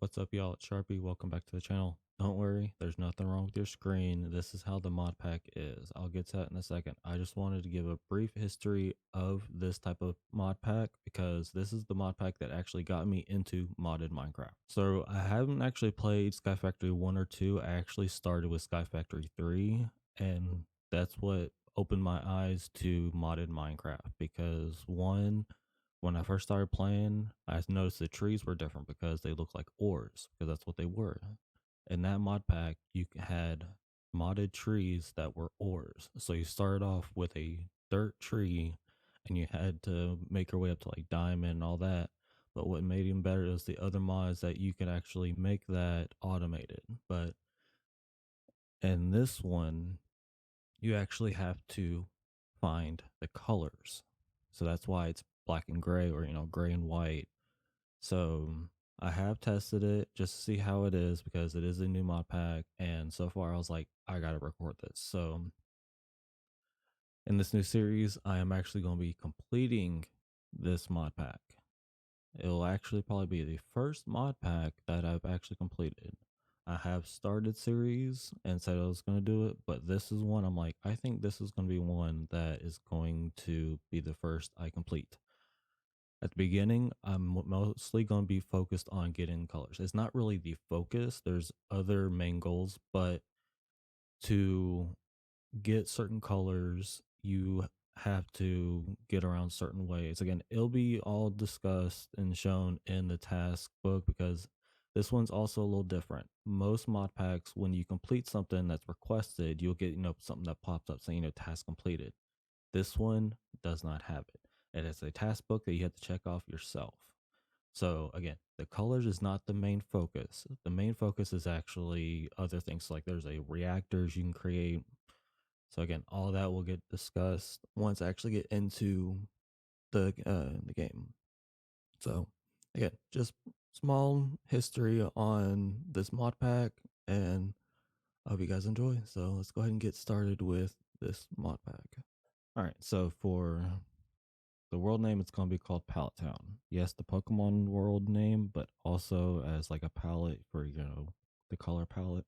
What's up, y'all? It's Sharpie. Welcome back to the channel. Don't worry, there's nothing wrong with your screen. This is how the mod pack is. I'll get to that in a second. I just wanted to give a brief history of this type of mod pack because this is the mod pack that actually got me into modded Minecraft. So I haven't actually played Skyfactory 1 or 2. I actually started with Skyfactory 3, and that's what opened my eyes to modded Minecraft because one, when I first started playing, I noticed the trees were different because they looked like ores, because that's what they were. In that mod pack, you had modded trees that were ores. So you started off with a dirt tree and you had to make your way up to like diamond and all that. But what made even better is the other mods that you could actually make that automated. But in this one, you actually have to find the colors. So that's why it's black and gray, or gray and white. So I have tested it just to see how it is because it is a new mod pack, and so far I was like, I gotta record this. So in this new series, I am actually going to be completing this mod pack. It'll actually probably be the first mod pack that I've actually completed. I have started series and said I was going to do it, but this is one I'm like, I think this is going to be one that is going to be the first I complete. At the beginning, I'm mostly going to be focused on getting colors. It's not really the focus, there's other main goals, but to get certain colors, you have to get around certain ways. Again, it'll be all discussed and shown in the task book because this one's also a little different. Most mod packs, when you complete something that's requested, you'll get, something that pops up saying, task completed. This one does not have it. It is a task book that you have to check off yourself. So again, the colors is not the main focus. The main focus is actually other things. Like there's a reactors you can create. So again, all that will get discussed once I actually get into the game. So again, just small history on this mod pack, and I hope you guys enjoy. So let's go ahead and get started with this mod pack. All right, so for the world name, it's going to be called Pallet Town. Yes, the Pokemon world name, but also as like a palette for, the color palette.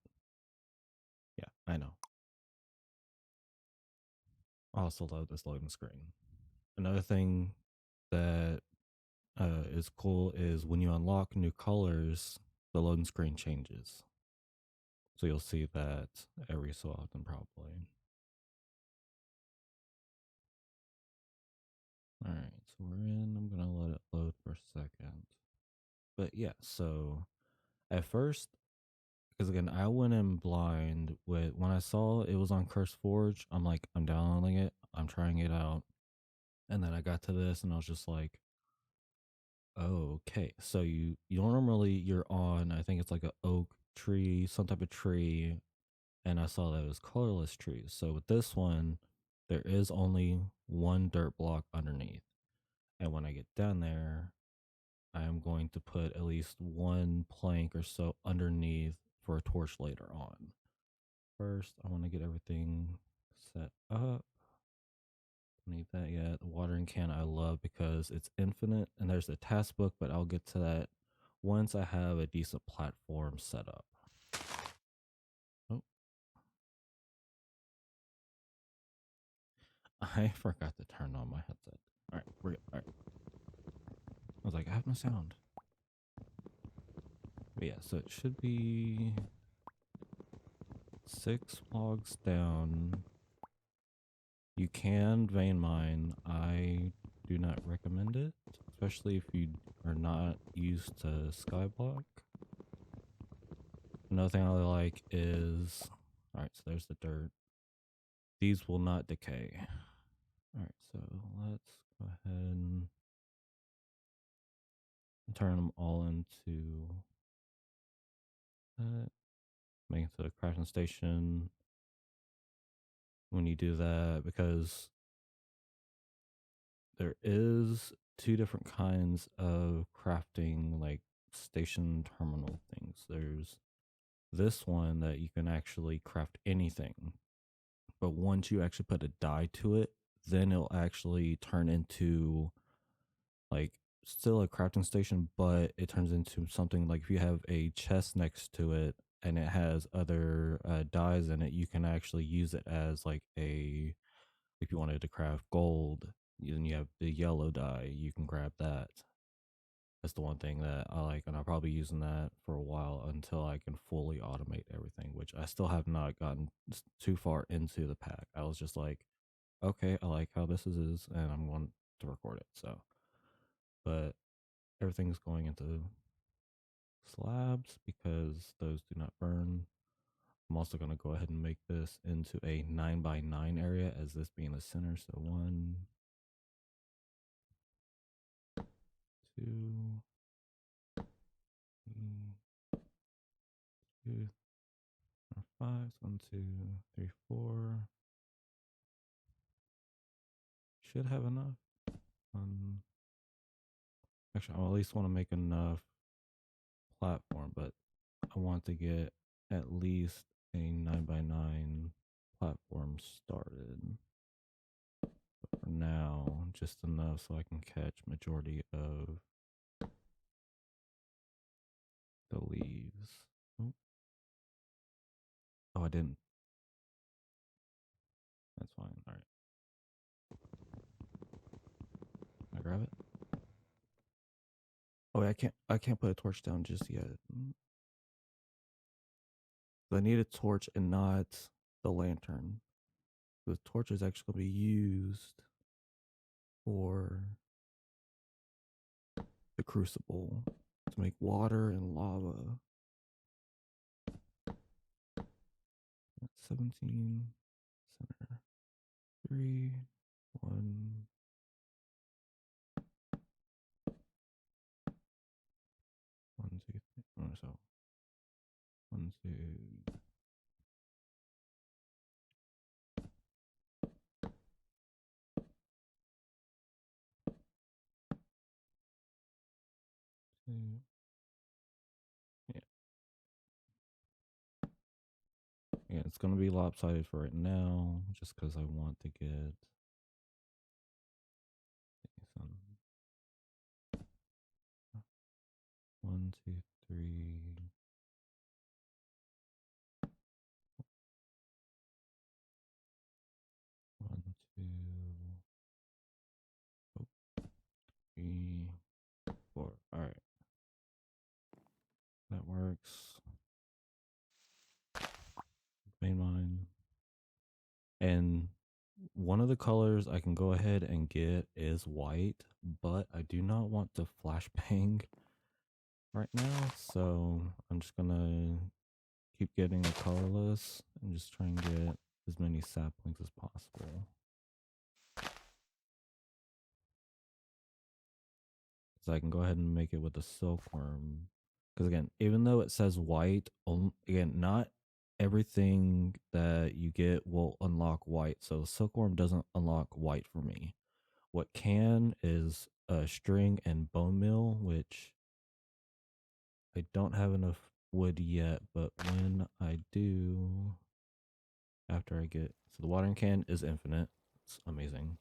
Yeah, I know. I also love this loading screen. Another thing that is cool is when you unlock new colors, the loading screen changes. So you'll see that every so often, probably. All right, so we're in. I'm going to let it load for a second. But yeah, so at first, because again, I went in blind with when I saw it was on Curse Forge. I'm like, I'm downloading it, I'm trying it out, and then I got to this, and I was just like, oh, okay. So you normally you're on, I think it's like a oak tree, some type of tree, and I saw that it was colorless trees. So with this one, there is only one dirt block underneath, and when I get down there, I am going to put at least one plank or so underneath for a torch later on. First, I want to get everything set up. Don't need that yet. The watering can I love because it's infinite, and there's a task book, but I'll get to that once I have a decent platform set up. Oh, I forgot to turn on my headset. All right, we're good. All right. I was like, I have no sound. But yeah, so it should be 6 logs down. You can vein mine. I do not recommend it, especially if you are not used to skyblock. Another thing I really like is, all right, so there's the dirt. These will not decay. All right, so let's go ahead and turn them all into that. Make it to the crafting station when you do that, because there is 2 different kinds of crafting, like station terminal things. There's this one that you can actually craft anything, but once you actually put a dye to it, then it'll actually turn into like still a crafting station, but it turns into something like if you have a chest next to it and it has other dyes in it, you can actually use it as like a, if you wanted to craft gold, then you have the yellow dye, you can grab that. That's the one thing that I like, and I'll probably be using that for a while until I can fully automate everything, which I still have not gotten too far into the pack. I was just like, okay, I like how this is, and I'm going to record it. So, but everything's going into slabs because those do not burn. I'm also going to go ahead and make this into a 9x9 area, as this being the center. So 1, 2, 2, 5. 1, 2, 3, 4. Should have enough. Actually, I at least want to make enough platform, but I want to get at least a 9x9 platform started. But for now, just enough so I can catch majority of the leaves. Oh, I didn't. That's fine. All right. Can I grab it? Oh, wait, I can't put a torch down just yet. I need a torch and not the lantern. The torch is actually going to be used for the crucible to make water and lava. 17 center 3 1 1 2 3. Oh, so 1 2 2. Yeah, yeah, it's gonna be lopsided for right now, just because I want to get some 1 2 3. 1 2 3 4. All right, that works. Main mine. And one of the colors I can go ahead and get is white, but I do not want to flashbang right now, so I'm just gonna keep getting a colorless and just try and get as many saplings as possible. So I can go ahead and make it with the silkworm. Because again, even though it says white, again, not everything that you get will unlock white. So silkworm doesn't unlock white for me. What can is a string and bone meal, which I don't have enough wood yet, but when I do, after I get, so the watering can is infinite. It's amazing.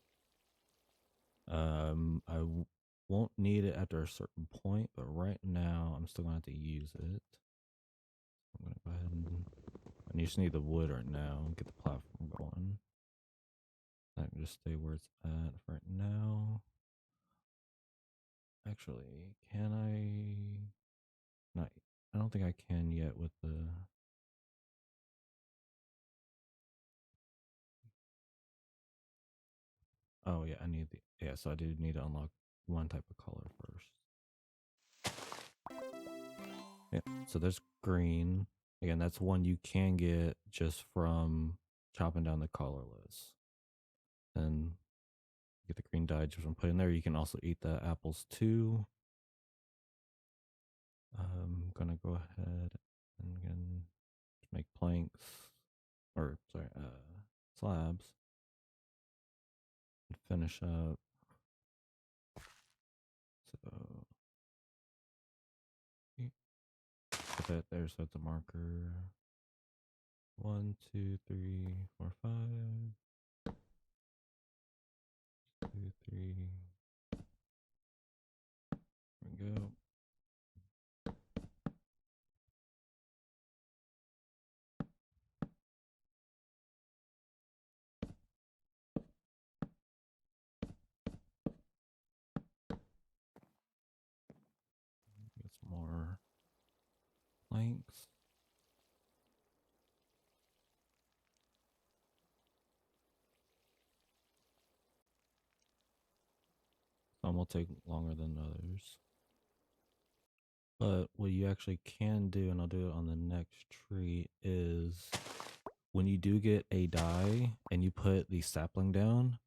Won't need it after a certain point, but right now I'm still gonna have to use it. I'm gonna go ahead and I just need the wood right now and get the platform going. I can just stay where it's at right now. Actually, can I? Not. I don't think I can yet with the. Oh yeah, I need the. Yeah, so I do need to unlock one type of color first. Yeah, so there's green. Again, that's one you can get just from chopping down the colorless. And get the green dye just from putting there. You can also eat the apples too. I'm gonna go ahead and again make planks, or sorry, slabs, and finish up. So put that there, so it's a marker. 1 2 3 4 5. 2 3 we go. Get some more planks. Some will take longer than others. But what you actually can do, and I'll do it on the next tree, is when you do get a die and you put the sapling down,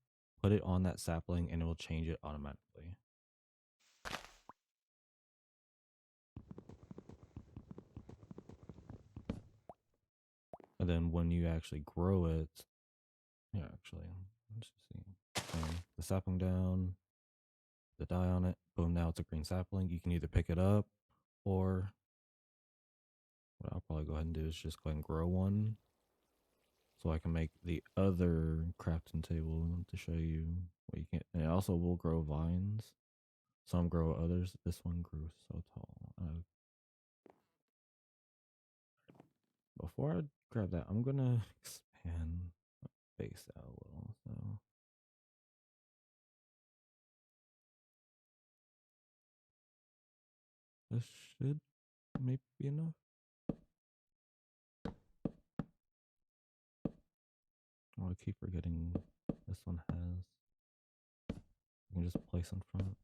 put it on that sapling and it will change it automatically. And then when you actually grow it, yeah, actually, let's see. The sapling down, the die on it, boom, now it's a green sapling. You can either pick it up, or what I'll probably go ahead and do is just go ahead and grow one so I can make the other crafting table to show you what you can. And it also will grow vines. Some grow others. This one grew so tall. Before I grab that, I'm gonna expand base out a little. So this should maybe be enough. Oh, I keep forgetting this one has. You can just place in front.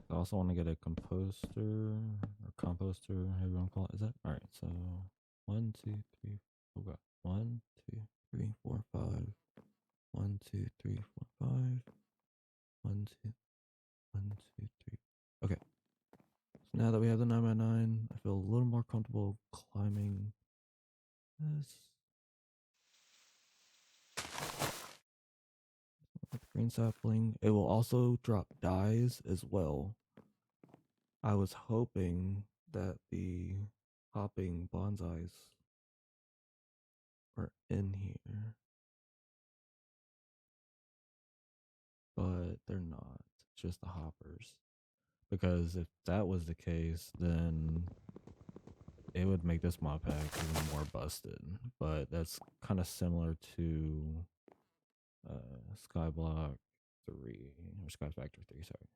I also want to get a composter or composter, however you want to call it. Is that all right? So 1, 2, 3. Oh god. 1, 2, 3, 4, 5. 1, 2, 3, 4, 5. 1, 2, 1, 2, 3. Okay. So now that we have the 9x9, I feel a little more comfortable climbing this. Green sapling. It will also drop dies as well. I was hoping that the hopping bonsais were in here, but they're not. It's just the hoppers. Because if that was the case, then it would make this mod pack even more busted. But that's kind of similar to Skyblock 3 or Skyfactory 3, sorry.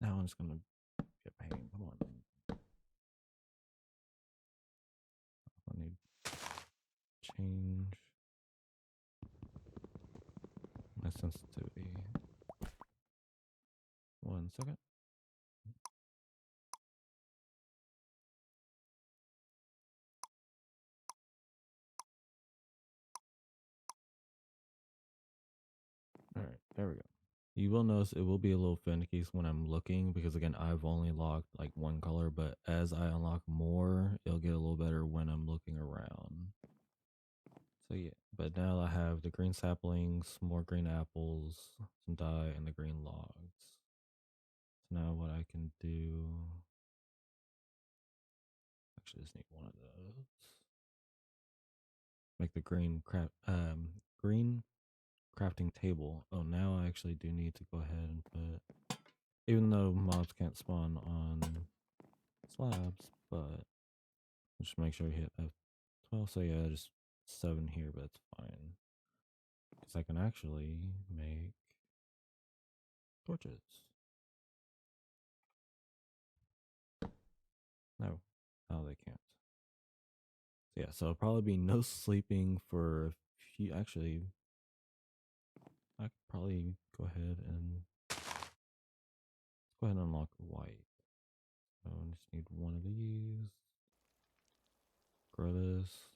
That one's gonna be a pain. Come on. I need change my sensitivity. 1 second. All right, there we go. You will notice it will be a little finicky when I'm looking because again, I've only locked like one color, but as I unlock more, it'll get a little better when I'm looking around. So yeah, but now I have the green saplings, more green apples, some dye, and the green logs. So now what I can do, actually just need one of those. Make the green crafting table. Oh, now I actually do need to go ahead and put, even though mobs can't spawn on slabs, but just make sure you hit F12. So yeah, just 7 here, but it's fine. Because I can actually make torches. No, they can't. So yeah, so it'll probably be no sleeping for a few. Actually, I could probably go ahead and unlock white. So I just need one of these. Grow this.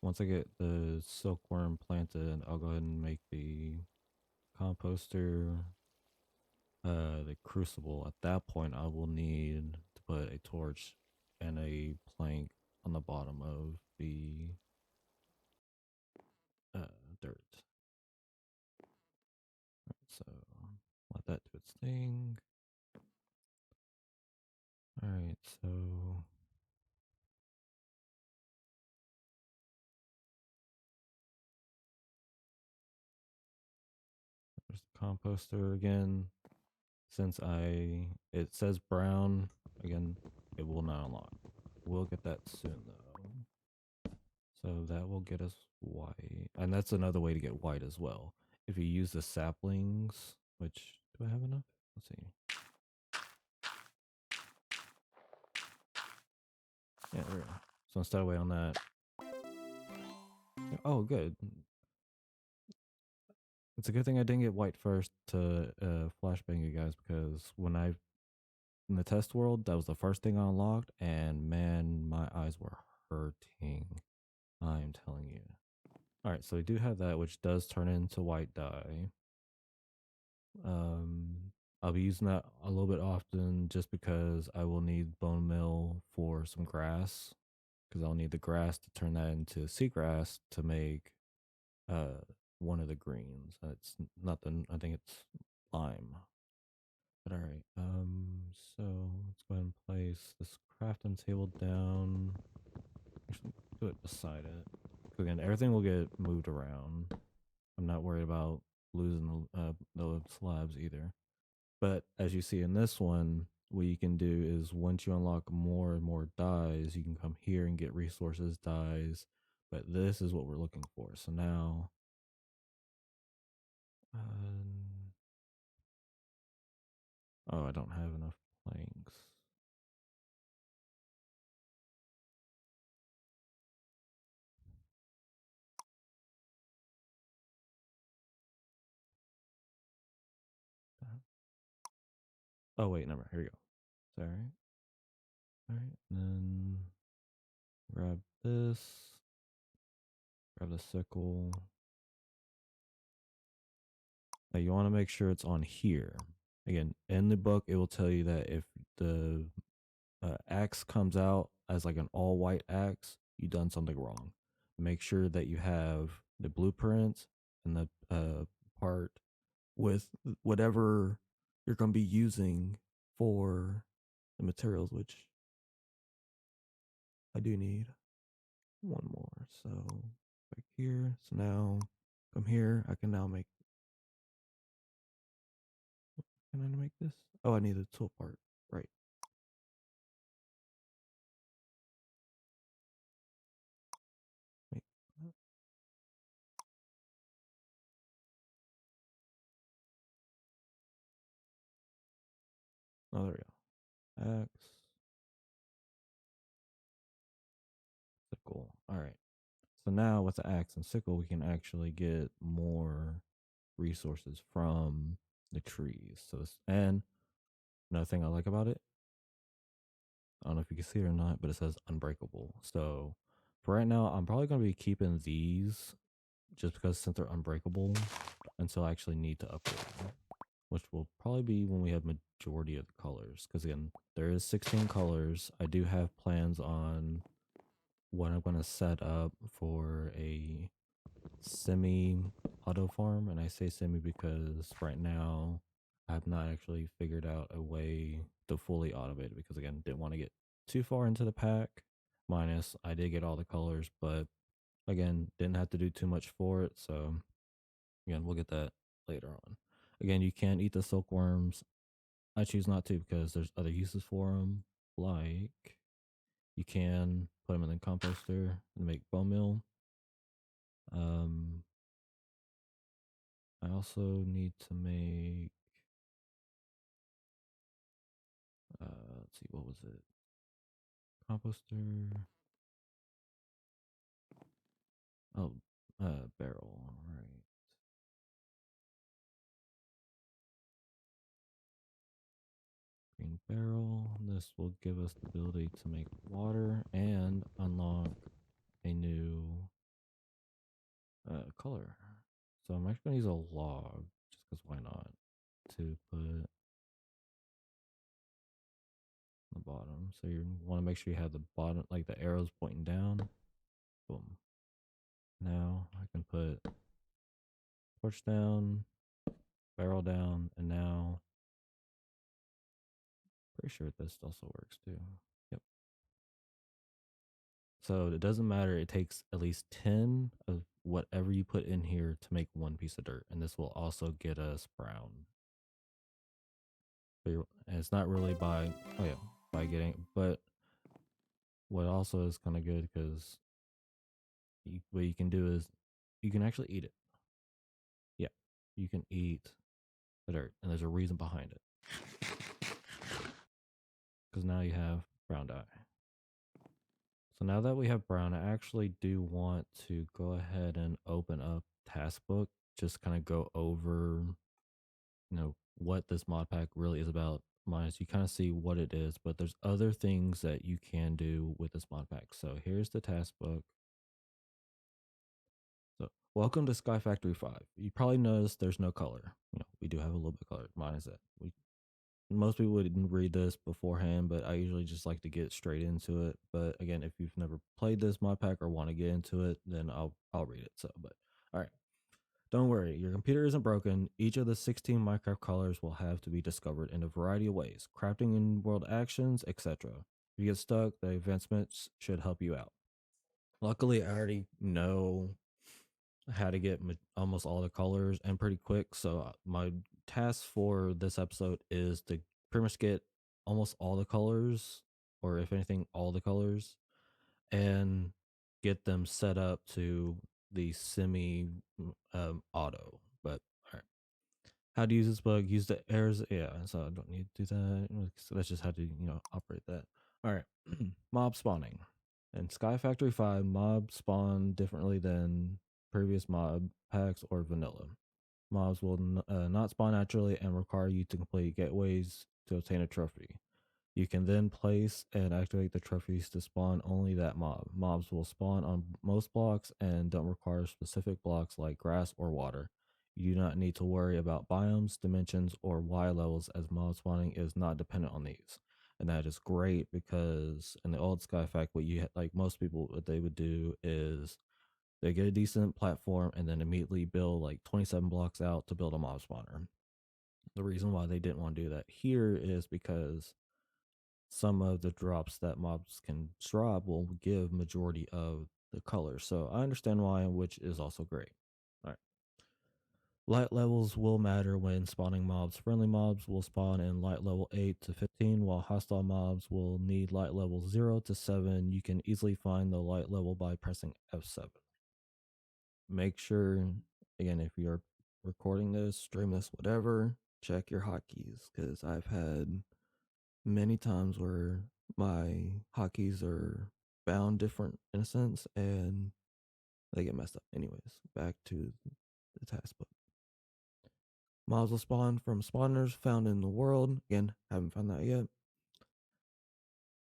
Once I get the silkworm planted, I'll go ahead and make the composter, the crucible. At that point, I will need to put a torch and a plank on the bottom of the dirt. So let that do its thing. All right, so There's the composter again. Since it says brown, again, it will not unlock. We'll get that soon though. So that will get us white. And that's another way to get white as well. If you use the saplings, which, do I have enough? Let's see. Yeah, there we go. So instead of waiting on that. Oh, good. It's a good thing I didn't get white first to flashbang you guys, because in the test world, that was the first thing I unlocked, and man, my eyes were hurting. I'm telling you. All right, so we do have that, which does turn into white dye. I'll be using that a little bit often just because I will need bone meal for some grass, because I'll need the grass to turn that into seagrass to make one of the greens. It's nothing. I think it's lime. But all right. So let's go ahead and place this crafting table down. Actually, do it beside it. Again, everything will get moved around. I'm not worried about losing the slabs either. But as you see in this one, what you can do is once you unlock more and more dyes, you can come here and get resources dyes. But this is what we're looking for. So now, oh, I don't have enough planks. Oh wait, never. Here we go. Sorry. All right, and then grab this. Grab the sickle. Now you want to make sure it's on here. Again, in the book, it will tell you that if the axe comes out as like an all white axe, you done something wrong. Make sure that you have the blueprint and the part with whatever you're going to be using for the materials, which I do need one more. So right here. So now from here, I can now make. Can I make this? Oh, I need the tool part. Right. Make that. Oh, there we go. Axe. Sickle. All right. So now with the axe and sickle, we can actually get more resources from the trees. So this, and another thing I like about it, I don't know if you can see it or not, but it says unbreakable. So for right now, I'm probably going to be keeping these just because since they're unbreakable until I actually need to upgrade them, which will probably be when we have majority of the colors. Because again, there is 16 colors. I do have plans on what I'm going to set up for a semi auto farm, and I say semi because right now I have not actually figured out a way to fully automate it, because again, didn't want to get too far into the pack. Minus I did get all the colors, but again, didn't have to do too much for it. So again, we'll get that later on. Again, you can eat the silkworms. I choose not to because there's other uses for them, like you can put them in the composter and make bone meal. um I also need to make let's see, what was it? Composter. Oh, barrel. Right. Green barrel. This will give us the ability to make water and unlock a new color. So I'm actually gonna use a log just because why not? To put on the bottom. So you want to make sure you have the bottom, like the arrows pointing down. Boom. Now I can put torch down, barrel down, and now pretty sure this also works too. Yep. So it doesn't matter. It takes at least 10 of whatever you put in here to make one piece of dirt, and this will also get us brown. And it's not really by, oh yeah, by getting, but what also is kind of good because what you can do is you can actually eat it. Yeah, you can eat the dirt, and there's a reason behind it because now you have brown dye. So now that we have brown, I actually do want to go ahead and open up task book, just kind of go over, what this mod pack really is about. Minus you kind of see what it is, but there's other things that you can do with this mod pack. So here's the task book. So welcome to Skyfactory 5. You probably noticed there's no color. We do have a little bit of color. Minus that. Most people wouldn't read this beforehand, but I usually just like to get straight into it. But again, if you've never played this mod pack or want to get into it, then I'll read it. So, but all right. Don't worry, your computer isn't broken. Each of the 16 Minecraft colors will have to be discovered in a variety of ways, crafting in world actions, etc. If you get stuck, the advancements should help you out. Luckily, I already know how to get almost all the colors and pretty quick. So my task for this episode is to pretty much get almost all the colors, or if anything, all the colors, and get them set up to the semi auto. But all right, how to use this bug? Use the errors. Yeah, so I don't need to do that. So that's just how to operate that. All right, mob spawning. In Skyfactory 5, mobs spawn differently than previous mob packs or vanilla. Mobs will not spawn naturally and require you to complete gateways to obtain a trophy. You can then place and activate the trophies to spawn only that mob. Mobs will spawn on most blocks and don't require specific blocks like grass or water. You do not need to worry about biomes, dimensions, or Y levels as mob spawning is not dependent on these. And that is great because in the old Skyfact, like most people, what they would do is they get a decent platform and then immediately build like 27 blocks out to build a mob spawner. The reason why they didn't want to do that here is because some of the drops that mobs can drop will give majority of the colors. So I understand why, which is also great. All right. Light levels will matter when spawning mobs. Friendly mobs will spawn in light level 8 to 15, while hostile mobs will need light level 0 to 7. You can easily find the light level by pressing F7. Make sure, again, if you're recording this, stream this, whatever, check your hotkeys because I've had many times where my hotkeys are bound different in a sense and they get messed up. Anyways, back to the task book. Mobs will spawn from spawners found in the world. Again, haven't found that yet.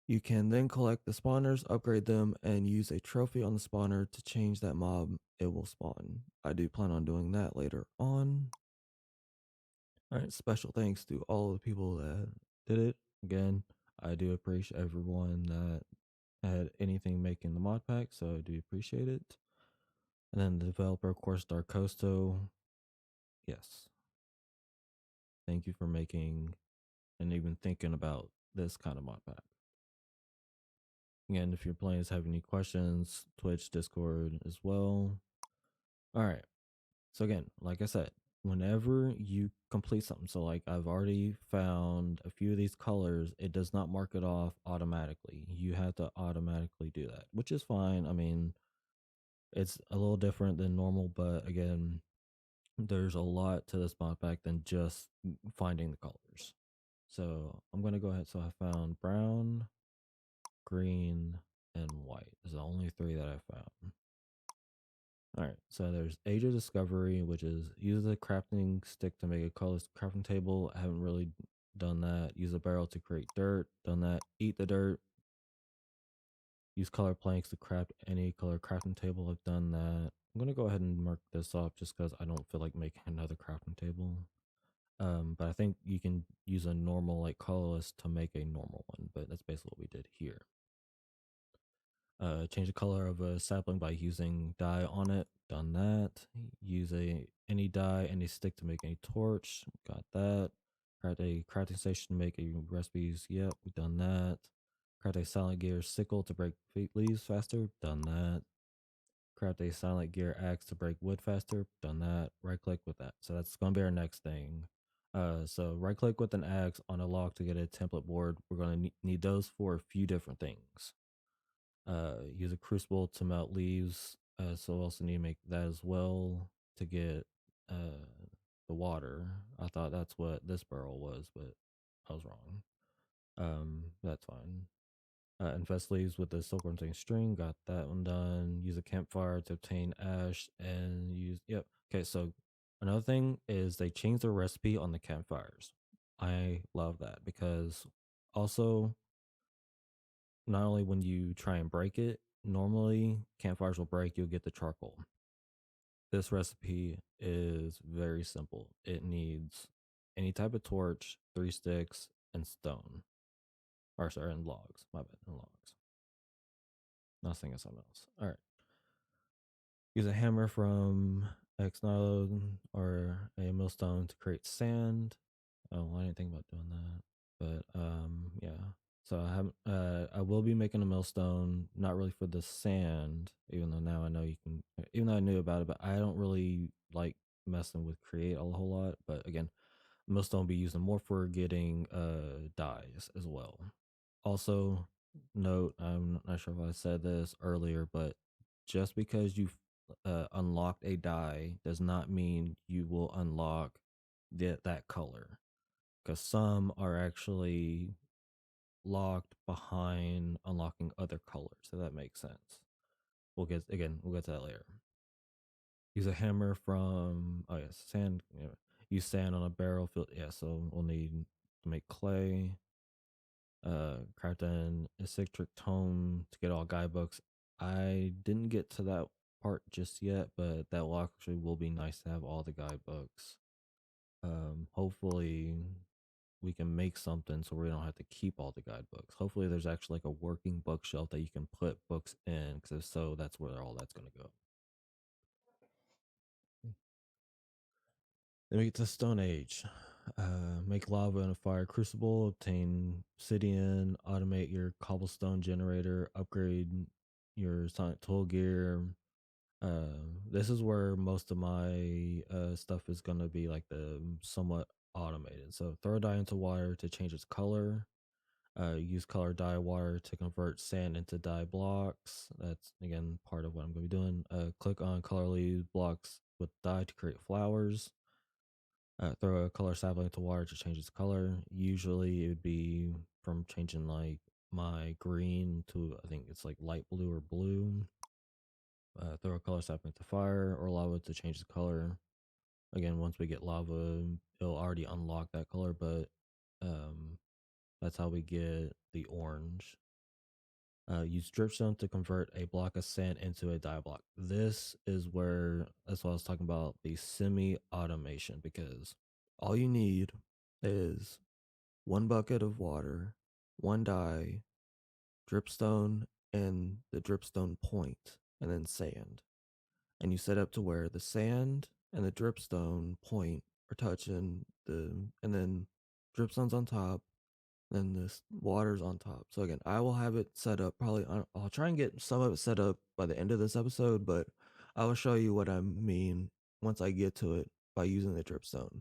You can then collect the spawners, upgrade them, and use a trophy on the spawner to change that mob it will spawn. I do plan on doing that later on. All right, special thanks to all the people that did it. Again, I do appreciate everyone that had anything making the mod pack, so I do appreciate it. And then the developer, of course, Darkosto. Yes. Thank you for making and even thinking about this kind of mod pack. Again, if your players have any questions, Twitch, Discord as well. All right. So again, like I said, whenever you complete something, so like I've already found a few of these colors, it does not mark it off automatically. You have to automatically do that, which is fine. I mean, it's a little different than normal, but again, there's a lot to this mod pack than just finding the colors. So I'm gonna go ahead. So I found brown, green, and white. Is the only three that I found. All right, so there's Age of Discovery, which is use the crafting stick to make a colorless crafting table. I haven't really done that. Use a barrel to create dirt. Done that. Eat the dirt. Use color planks to craft any color crafting table. I've done that. I'm gonna go ahead and mark this off just because I don't feel like making another crafting table. But I think you can use a normal like colorless to make a normal one. But that's basically what we did here. Change the color of a sapling by using dye on it. Done that. Use any dye, any stick to make a torch. Got that. Craft a crafting station to make a recipes. Yep, we've done that. Craft a silent gear sickle to break leaves faster. Done that. Craft a silent gear axe to break wood faster. Done that. Right click with that. So that's gonna be our next thing. So right click with an axe on a log to get a template board. We're gonna need those for a few different things. Use a crucible to melt leaves. So we'll also need to make that as well to get uh the water. I thought that's what this barrel was, but I was wrong. That's fine. Infest leaves with the silkworm string. Got that one done. Use a campfire to obtain ash and use. Yep. Okay. So another thing is they changed the recipe on the campfires. I love that because also not only when you try and break it, normally campfires will break. You'll get the charcoal. This recipe is very simple. It needs any type of torch, 3 sticks, and stone. Or sorry, and logs. My bad, and logs. Not thinking of something else. All right. Use a hammer from X node or a millstone to create sand. Oh, I didn't think about doing that. But yeah. So I will be making a millstone, not really for the sand, even though now I know you can even though I knew about it, but I don't really like messing with create a whole lot. But again, millstone will be using more for getting dyes as well. Also, note, I'm not sure if I said this earlier, but just because you've unlocked a dye does not mean you will unlock that color, because some are actually locked behind unlocking other colors. So that makes sense. We'll get to that later. Use a hammer from sand. Use sand on a barrel. Yeah, so we'll need to make clay. Craft an eccentric tome to get all guidebooks. I didn't get to that part just yet, but that will actually will be nice to have all the guidebooks. Hopefully we can make something so we don't have to keep all the guidebooks. Hopefully there's actually like a working bookshelf that you can put books in, because if so, that's where all that's going to go. Then we get to Stone Age. Make lava in a fire crucible, obtain obsidian, automate your cobblestone generator, upgrade your sonic tool gear. This is where most of my stuff is going to be like the somewhat automated. So throw a dye into water to change its color. Use color dye water to convert sand into dye blocks. That's again part of what I'm going to be doing. Click on color leaves blocks with dye to create flowers. Throw a color sapling into water to change its color. Usually it would be from changing like my green to, I think it's like light blue or blue. Throw a color sapling to fire or lava to change the color. Again, once we get lava, it'll already unlock that color, but um, that's how we get the orange. Use dripstone to convert a block of sand into a dye block. This is where that's what I was talking about, the semi-automation, because all you need is 1 bucket of water, 1 dye, dripstone, and the dripstone point, and then sand. And you set up to where the sand and the dripstone point are touching and then dripstone's on top, then this water's on top. So again, I will have it set up probably. I'll try and get some of it set up by the end of this episode, but I will show you what I mean once I get to it by using the dripstone,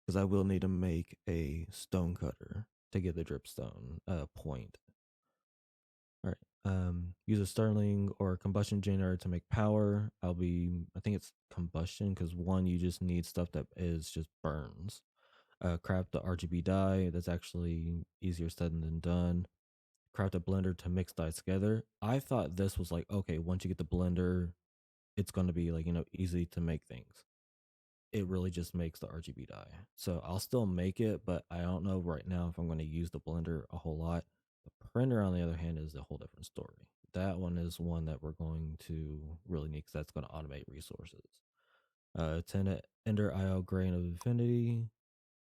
because I will need to make a stone cutter to get the dripstone point. All right. Use a Starling or combustion generator to make power. I think it's combustion because one, you just need stuff that is just burns. Craft the RGB dye. That's actually easier said than done. Craft a blender to mix dyes together. I thought this was like, okay, once you get the blender, it's going to be like, easy to make things. It really just makes the RGB dye. So I'll still make it, but I don't know right now if I'm going to use the blender a whole lot. The printer, on the other hand, is a whole different story. That one is one that we're going to really need because that's going to automate resources. 10 Ender IO Grain of Infinity.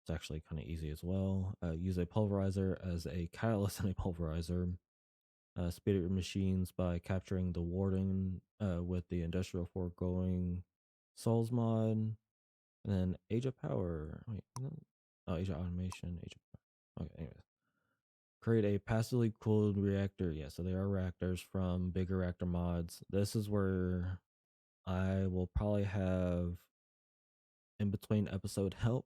It's actually kind of easy as well. Use a pulverizer as a catalyst and a pulverizer. Speed up your machines by capturing the warden with the industrial foregoing Souls mod. And then Age of Power. Wait, no. Oh, Age of Automation. Age of Power. Okay, anyways. Create a passively cooled reactor. Yeah, so they are reactors from bigger reactor mods. This is where I will probably have in between episode help,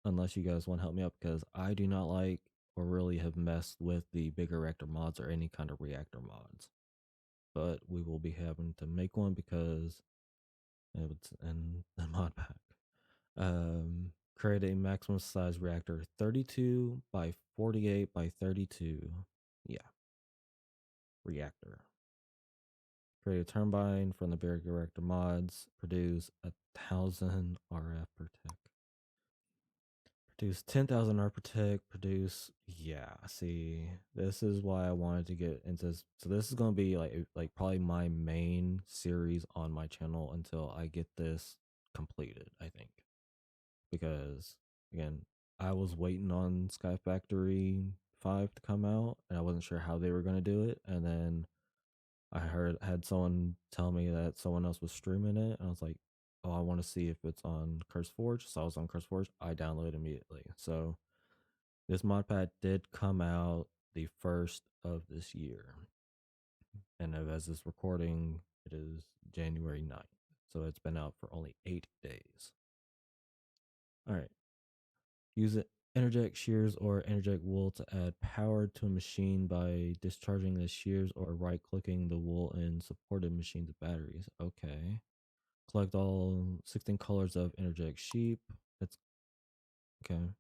unless you guys want to help me out, because I do not like or really have messed with the bigger reactor mods or any kind of reactor mods. But we will be having to make one because it's in the mod pack. Create a maximum size reactor 32 by 48 by 32. Yeah, reactor. Create a turbine from the bigger reactor mods. Produce 1,000 RF per tick. Produce 10,000 RF per tick. Produce, yeah. See, this is why I wanted to get into this. So this is gonna be like probably my main series on my channel until I get this completed. I think because again, I was waiting on Skyfactory 5 to come out, and I wasn't sure how they were gonna do it, and then I had someone tell me that someone else was streaming it, and I was like, "Oh, I want to see if it's on CurseForge." So I was on CurseForge. I downloaded immediately. So this modpad did come out the first of this year, and as this recording, it is January 9th. So it's been out for only 8 days. All right. Use it. Interject shears or interject wool to add power to a machine by discharging the shears or right clicking the wool in supported machines batteries. Okay. Collect all 16 colors of interject sheep. That's okay.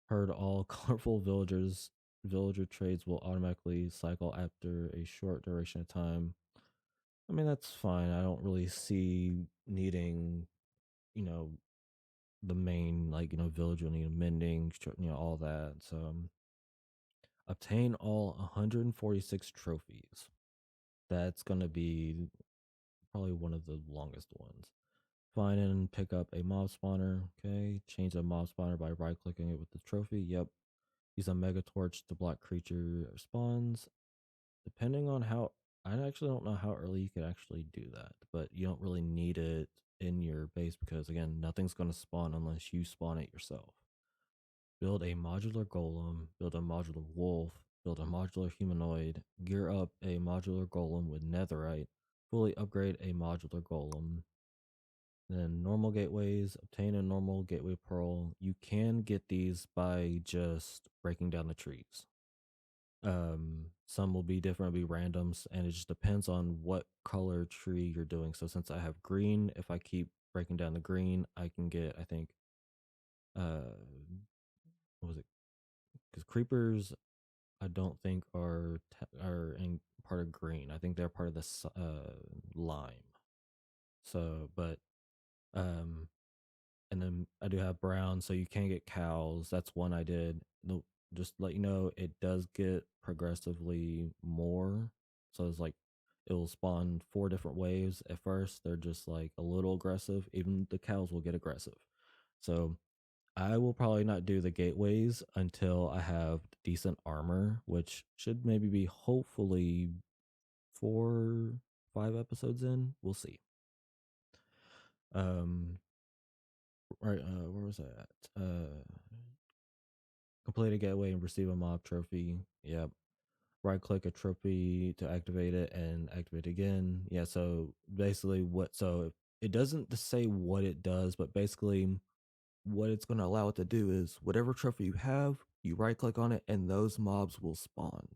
Herd all colorful villagers. Villager trades will automatically cycle after a short duration of time. I mean, that's fine. I don't really see needing, you know, the main, like, village will need mending, all that. So, obtain all 146 trophies. That's going to be probably one of the longest ones. Find and pick up a mob spawner. Okay. Change a mob spawner by right clicking it with the trophy. Yep. Use a mega torch to block creature spawns. Depending on how, I actually don't know how early you could actually do that, but you don't really need it in your base because, again, nothing's going to spawn unless you spawn it yourself. Build a modular golem, build a modular wolf, build a modular humanoid, gear up a modular golem with netherite, fully upgrade a modular golem. Then normal gateways, obtain a normal gateway pearl. You can get these by just breaking down the trees. Some will be different, will be randoms, and it just depends on what color tree you're doing. So since I have green, if I keep breaking down the green, I can get, I think, uh, what was it? Because creepers, I don't think are in part of green. I think they're part of the lime. So, but um, and then I do have brown, so you can get cows. That's one I did. No, just to let you know, it does get progressively more. So it's like it will spawn 4 different waves at first. They're just like a little aggressive. Even the cows will get aggressive. So I will probably not do the gateways until I have decent armor, which should maybe be hopefully 4, 5 episodes in. We'll see. Um, right, where was I at? Complete a gateway and receive a mob trophy. Yep. Right click a trophy to activate it and activate again. Yeah, so basically so it doesn't say what it does, but basically what it's going to allow it to do is whatever trophy you have, you right click on it and those mobs will spawn.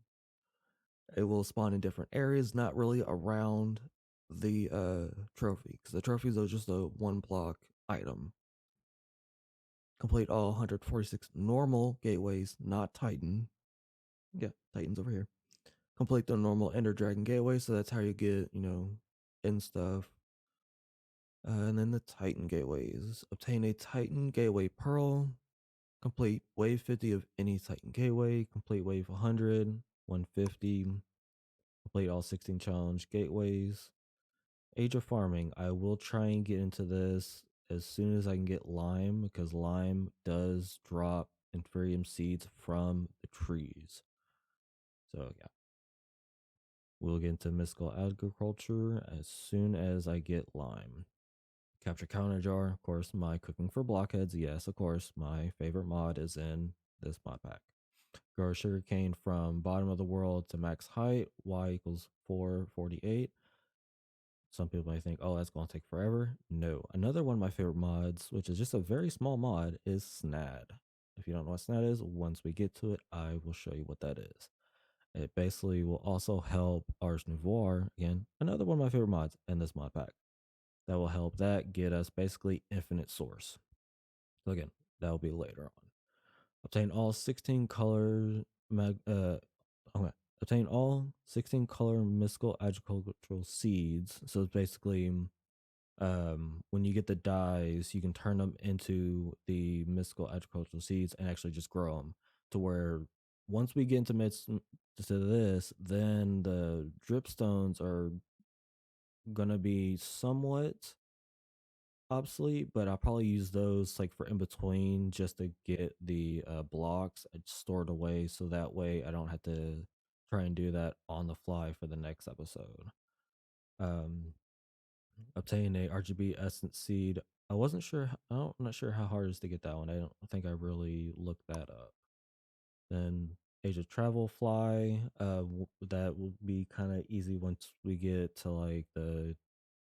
It will spawn in different areas, not really around the trophy, because the trophies are just a 1 block item. Complete all 146 normal gateways, not Titan. Yeah, Titan's over here. Complete the normal Ender Dragon gateway, so that's how you get, end stuff. And then the Titan gateways. Obtain a Titan gateway pearl. Complete wave 50 of any Titan gateway. Complete wave 100, 150. Complete all 16 challenge gateways. Age of farming. I will try and get into this as soon as I can get lime, because lime does drop Inferium seeds from the trees. So yeah. We'll get into mystical agriculture as soon as I get lime. Capture counter jar, of course, my cooking for blockheads. Yes, of course, my favorite mod is in this mod pack. Grow sugarcane from bottom of the world to max height, y equals 448. Some people may think, oh, that's going to take forever. No. Another one of my favorite mods, which is just a very small mod, is Snad. If you don't know what Snad is, once we get to it, I will show you what that is. It basically will also help Ars Nouveau, again, another one of my favorite mods in this mod pack. That will help that get us basically infinite source. So again, that will be later on. Obtain all 16 colors, okay. Obtain all 16 color mystical agricultural seeds. So it's basically when you get the dyes, you can turn them into the mystical agricultural seeds and actually just grow them to where once we get into to this, then the dripstones are gonna be somewhat obsolete, but I'll probably use those like for in between just to get the blocks stored away so that way I don't have to try and do that on the fly for the next episode. Um, obtain a RGB essence seed. I wasn't sure. I'm not sure how hard it is to get that one. I don't think I really looked that up. Then Age of Travel Fly. That will be kind of easy once we get to like the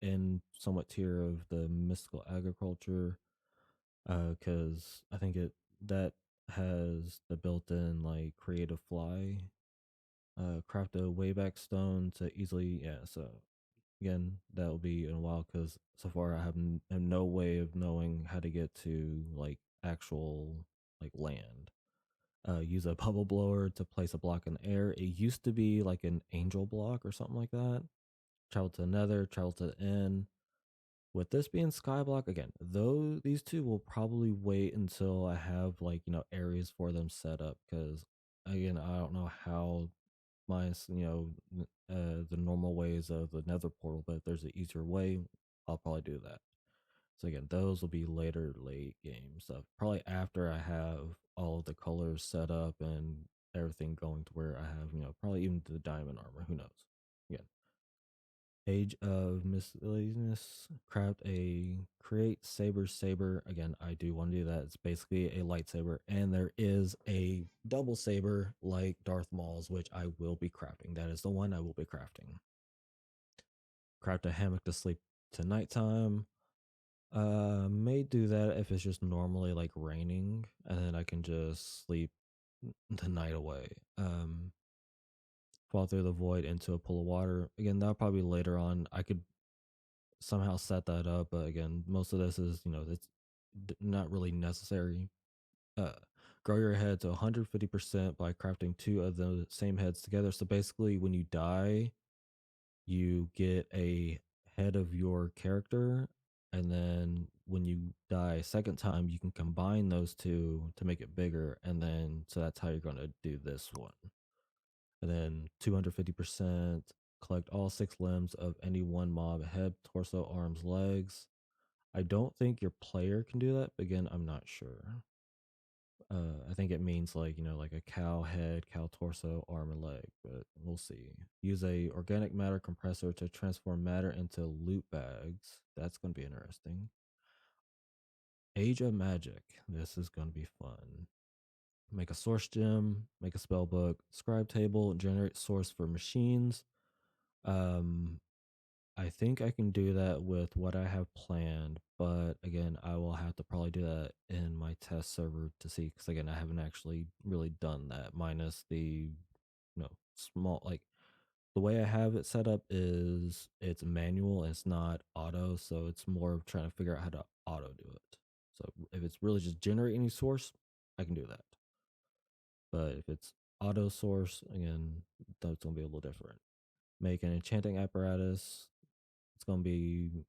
end somewhat tier of the mystical agriculture. Because I think it that has the built-in like creative fly. Craft a wayback stone to easily So again, that will be in a while because so far I have no way of knowing how to get to like actual like land. Use a bubble blower to place a block in the air. It used to be like an angel block or something like that. Travel to another, travel to the end. With this being Skyblock, again, though these two will probably wait until I have like, areas for them set up because again, I don't know how the normal ways of the nether portal, but if there's an easier way, I'll probably do that. So again, those will be later late game stuff. Probably after I have all of the colors set up and everything going to where I have, probably even the diamond armor. Who knows? Again, Age of Miscellaneous. Craft a create saber. Again, I do want to do that. It's basically a lightsaber, and there is a double saber like Darth Maul's, which I will be crafting. That is the one I will be crafting. Craft a hammock to sleep to nighttime. May do that if it's just normally like raining, and then I can just sleep the night away. Fall through the void into a pool of water. Again, that'll probably be later on. I could somehow set that up, but again, most of this is it's not really necessary. Uh, grow your head to 150% by crafting two of the same heads together. So basically, when you die, you get a head of your character, and then when you die a second time you can combine those two to make it bigger, and then so that's how you're going to do this one. And then 250% collect all 6 limbs of any one mob: head, torso, arms, legs. I don't think your player can do that, but again, I'm not sure. I think it means like like a cow head, cow torso, arm, and leg, but we'll see. Use a organic matter compressor to transform matter into loot bags. That's going to be interesting. Age of Magic. This is going to be fun. Make a source gem, make a spell book, scribe table, generate source for machines. Um, I think I can do that with what I have planned, but again, I will have to probably do that in my test server to see because again, I haven't actually really done that. Minus the small like the way I have it set up is it's manual and it's not auto, so it's more of trying to figure out how to auto do it. So if it's really just generate any source, I can do that. But if it's auto source, again, that's gonna be a little different. Make an enchanting apparatus. It's gonna be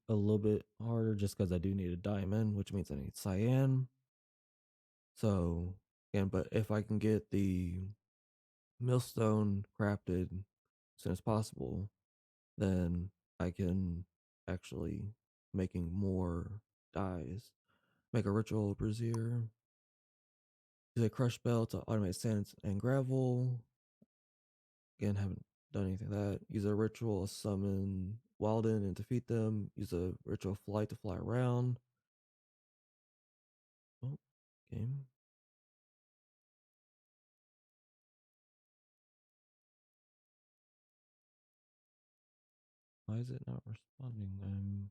a little bit harder just because I do need a diamond, which means I need cyan. So, again, but if I can get the millstone crafted as soon as possible, then I can actually making more dyes. Make a ritual brazier. Use a crush bell to automate sand and gravel. Again, haven't done anything like that. Use a ritual summon Walden and defeat them. Use a ritual flight to fly around. Oh, game. Why is it not responding?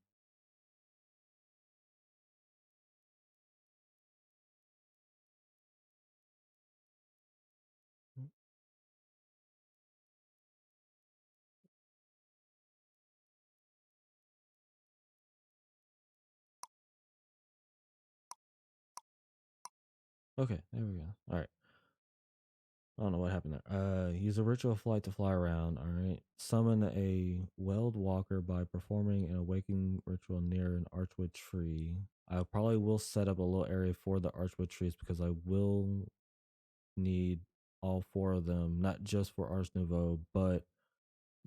Okay, there we go. All right. I don't know what happened there. Use a ritual flight to fly around. All right. Summon a weld walker by performing an awakening ritual near an archwood tree. I probably will set up a little area for the archwood trees because I will need all four of them, not just for Ars Nouveau, but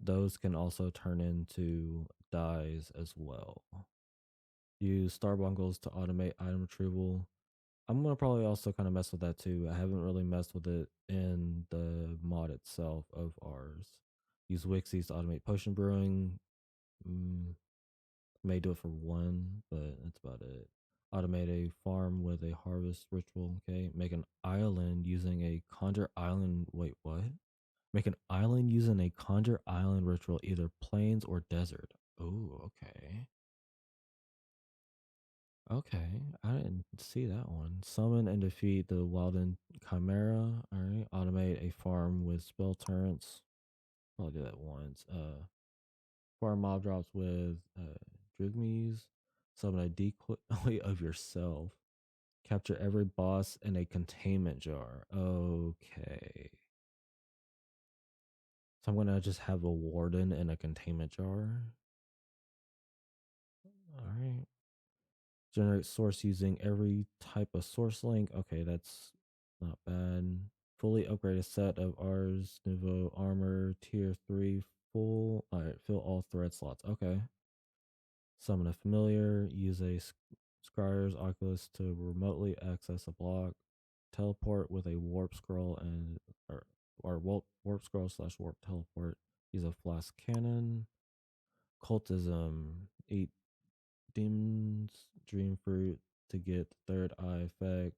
those can also turn into dyes as well. Use star bungles to automate item retrieval. I'm gonna probably also kind of mess with that too. I haven't really messed with it in the mod itself of ours. Use Wixies to automate potion brewing. Mm, may do it for one, but that's about it. Automate a farm with a harvest ritual. Okay. Make an island using a conjure island. Wait, what? Make an island using a conjure island ritual, either plains or desert. Oh, okay. Okay, I didn't see that one. Summon and defeat the Wilden Chimera. All right, automate a farm with spell turrets. Probably do that once. Farm mob drops with Drigmies. Summon a decoy of yourself. Capture every boss in a containment jar. Okay, so I'm gonna just have a warden in a containment jar. All right. Generate source using every type of source link. Okay, that's not bad. Fully upgraded set of Ars Nouveau armor tier 3 full. All right, fill all thread slots. Okay. Summon a familiar. Use a Scryer's Oculus to remotely access a block. Teleport with a warp scroll and or warp scroll slash warp teleport. Use a flask cannon. Cultism. Eat Demon's Dream Fruit to get third eye effect.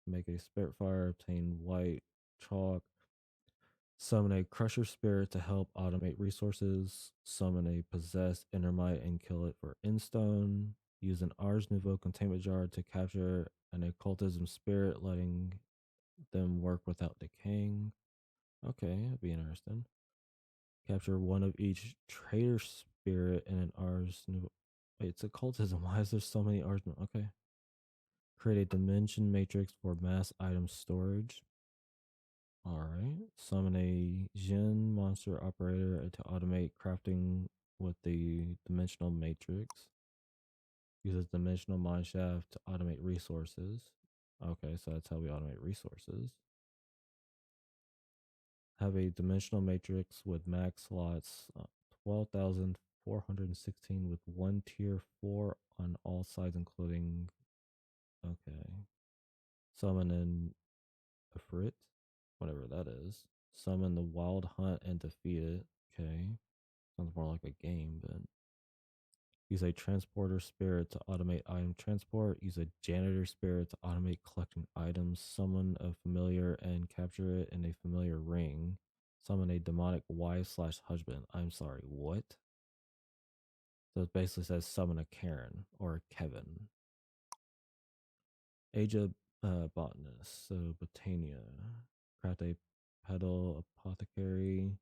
Make a spirit fire, obtain white chalk. Summon a Crusher Spirit to help automate resources. Summon a Possessed Endermite and kill it for Instone. Use an Ars Nouveau containment jar to capture an Occultism Spirit, letting them work without decaying. Okay, that'd be interesting. Capture one of each Trader Spirit in an Ars Nouveau. Wait, it's occultism. Why is there so many Ars? Okay. Create a dimension matrix for mass item storage. All right. Summon a Jin monster operator to automate crafting with the dimensional matrix. Uses dimensional mineshaft to automate resources. Okay, so that's how we automate resources. Have a dimensional matrix with max slots 12,416 with one tier 4 on all sides, including. Okay. Summon an Ifrit, whatever that is. Summon the Wild Hunt and defeat it. Okay. Sounds more like a game, but use a transporter spirit to automate item transport. Use a janitor spirit to automate collecting items. Summon a familiar and capture it in a familiar ring. Summon a demonic wife slash husband. I'm sorry, what? So it basically says summon a Karen or a Kevin. Age of botanist. So Botania. Craft a pedal apothecary.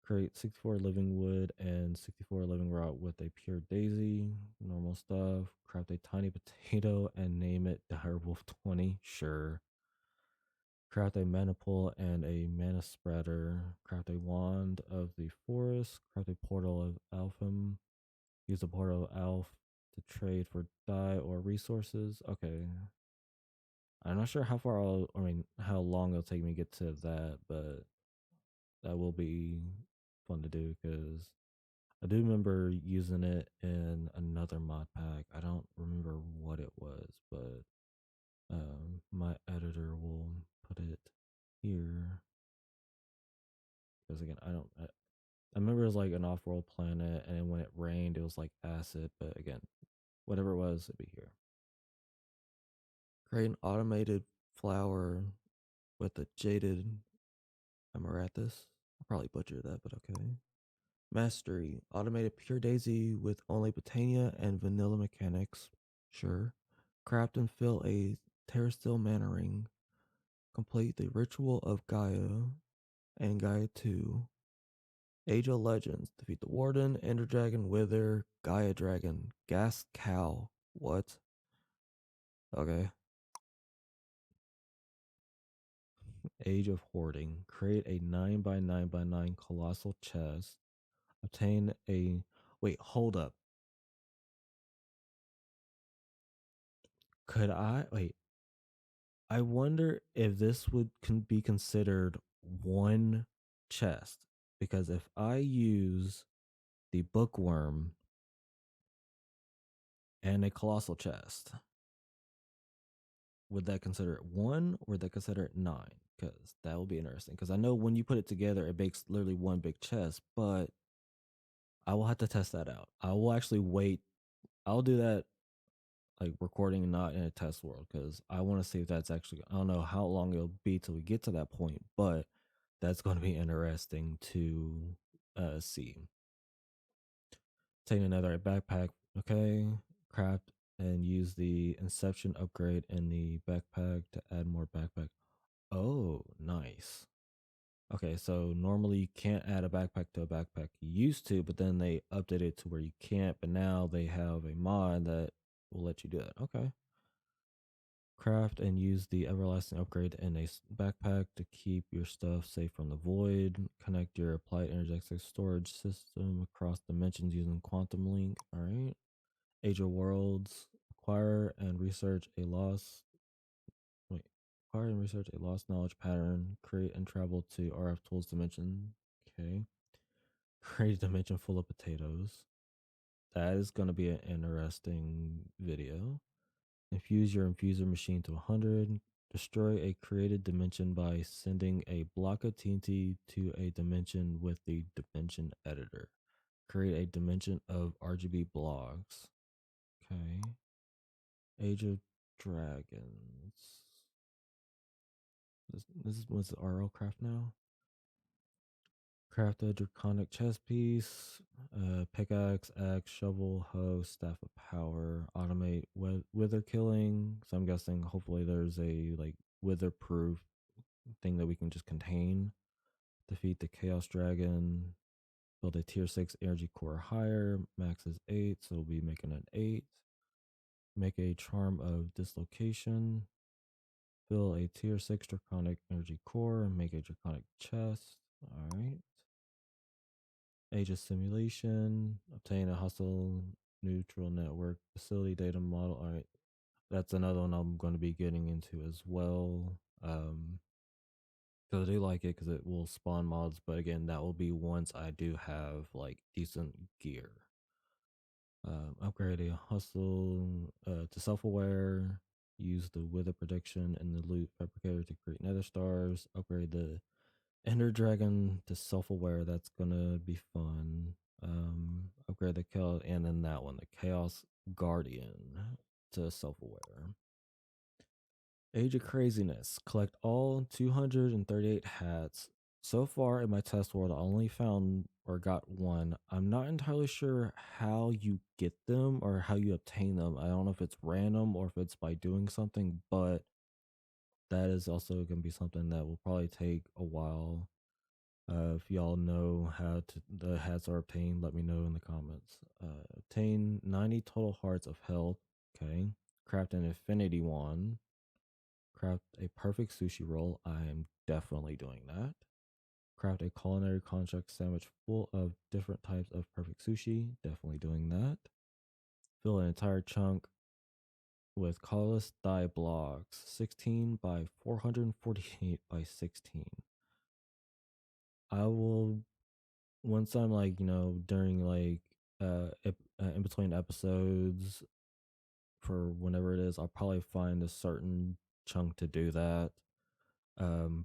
Create 64 living wood and 64 living rock with a pure daisy. Normal stuff. Craft a tiny potato and name it Direwolf 20. Sure. Craft a mana pool and a mana spreader. Craft a wand of the forest. Craft a portal of Alpham. Use the portal of Alph to trade for dye or resources. Okay. I'm not sure how far how long it'll take me to get to that, but that will be fun to do because I do remember using it in another mod pack. I don't remember what it was, but my editor will put it here because again, I remember it was like an off-world planet, and when it rained, it was like acid. But again, whatever it was, it'd be here. Create an automated flower with a jaded amaranthus. I probably butchered that, but okay. Mastery. Automated pure daisy with only botania and vanilla mechanics. Sure. Craft and fill a terrasteel mana ring. Complete the ritual of Gaia and Gaia 2. Age of Legends. Defeat the Warden, Ender Dragon, Wither, Gaia Dragon, Gas Cow. What? Okay. Age of Hoarding. Create a 9x9x9 colossal chest. Obtain a. Wait, hold up. Could I. Wait. I wonder if this would be considered one chest. Because if I use the bookworm and a colossal chest, would that consider it one or would that consider it nine? Because that would be interesting. Because I know when you put it together, it makes literally one big chest, but I will have to test that out. I will actually wait. I'll do that like recording, not in a test world, because I want to see if that's actually. I don't know how long it'll be till we get to that point, but that's going to be interesting to see. Take another backpack. Okay, craft and use the Inception upgrade in the backpack to add more backpack. Oh, nice. Okay, so normally you can't add a backpack to a backpack you used to, but then they updated it to where you can't, but now they have a mod that will let you do that. Okay. Craft and use the everlasting upgrade in a backpack to keep your stuff safe from the void. Connect your applied energetic storage system across dimensions using quantum link. All right. Age of Worlds. Acquire and research a lost. Wait. Acquire and research a lost knowledge pattern. Create and travel to RF Tools dimension. Okay. Create a dimension full of potatoes. That is going to be an interesting video. Infuse your infuser machine to 100. Destroy a created dimension by sending a block of TNT to a dimension with the dimension editor. Create a dimension of RGB blocks. Okay. Age of Dragons. This is what's RL craft now. Craft a draconic chess piece, pickaxe, axe, shovel, hoe, staff of power. Automate wither killing. So I'm guessing hopefully there's a like wither proof thing that we can just contain. Defeat the chaos dragon. Build a tier 6 energy core higher. Max is 8, so we'll be making an 8. Make a charm of dislocation. Fill a tier 6 draconic energy core and make a draconic chest. All right. Age of simulation. Obtain a hostile neutral network facility data model. All right. That's another one I'm going to be getting into as well. Because I do like it because it will spawn mods, but again, that will be once I do have like decent gear. Upgrade a hustle to self-aware. Use the wither prediction and the loot fabricator to create nether stars. Upgrade the ender dragon to self-aware. That's gonna be fun. Upgrade the chaos, and then that one, the chaos guardian, to self-aware. Age of Craziness. Collect all 238 hats. So far in my test world, I only found or got one. I'm not entirely sure how you get them or how you obtain them. I don't know if it's random or if it's by doing something, but that is also going to be something that will probably take a while. If y'all know how to, the hats are obtained, let me know in the comments. Obtain 90 total hearts of health. Okay. Craft an infinity wand. Craft a perfect sushi roll. I am definitely doing that. Craft a culinary contract sandwich full of different types of perfect sushi. Definitely doing that. Fill an entire chunk with colorless dye blocks. 16 by 448 by 16. I will, once I'm like, during like in between episodes for whenever it is, I'll probably find a certain chunk to do that.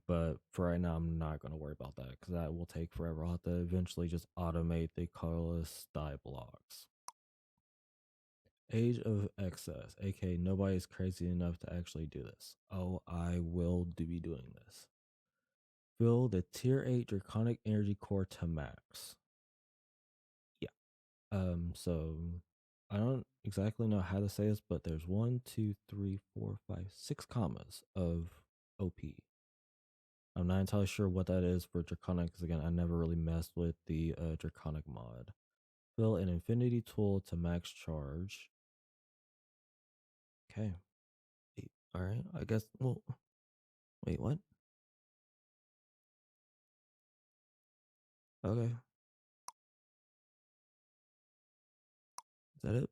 But for right now, I'm not going to worry about that because that will take forever. I'll have to eventually just automate the colorless dye blocks. Age of Excess, aka nobody's crazy enough to actually do this. Oh, I will be doing this. Fill the tier 8 Draconic Energy Core to max. So I don't exactly know how to say this, but there's one, two, three, four, five, 6 commas of OP. I'm not entirely sure what that is for Draconic, because again, I never really messed with the Draconic mod. Fill an infinity tool to max charge. Okay. All right. I guess. Well, wait. What? Okay. Is that it?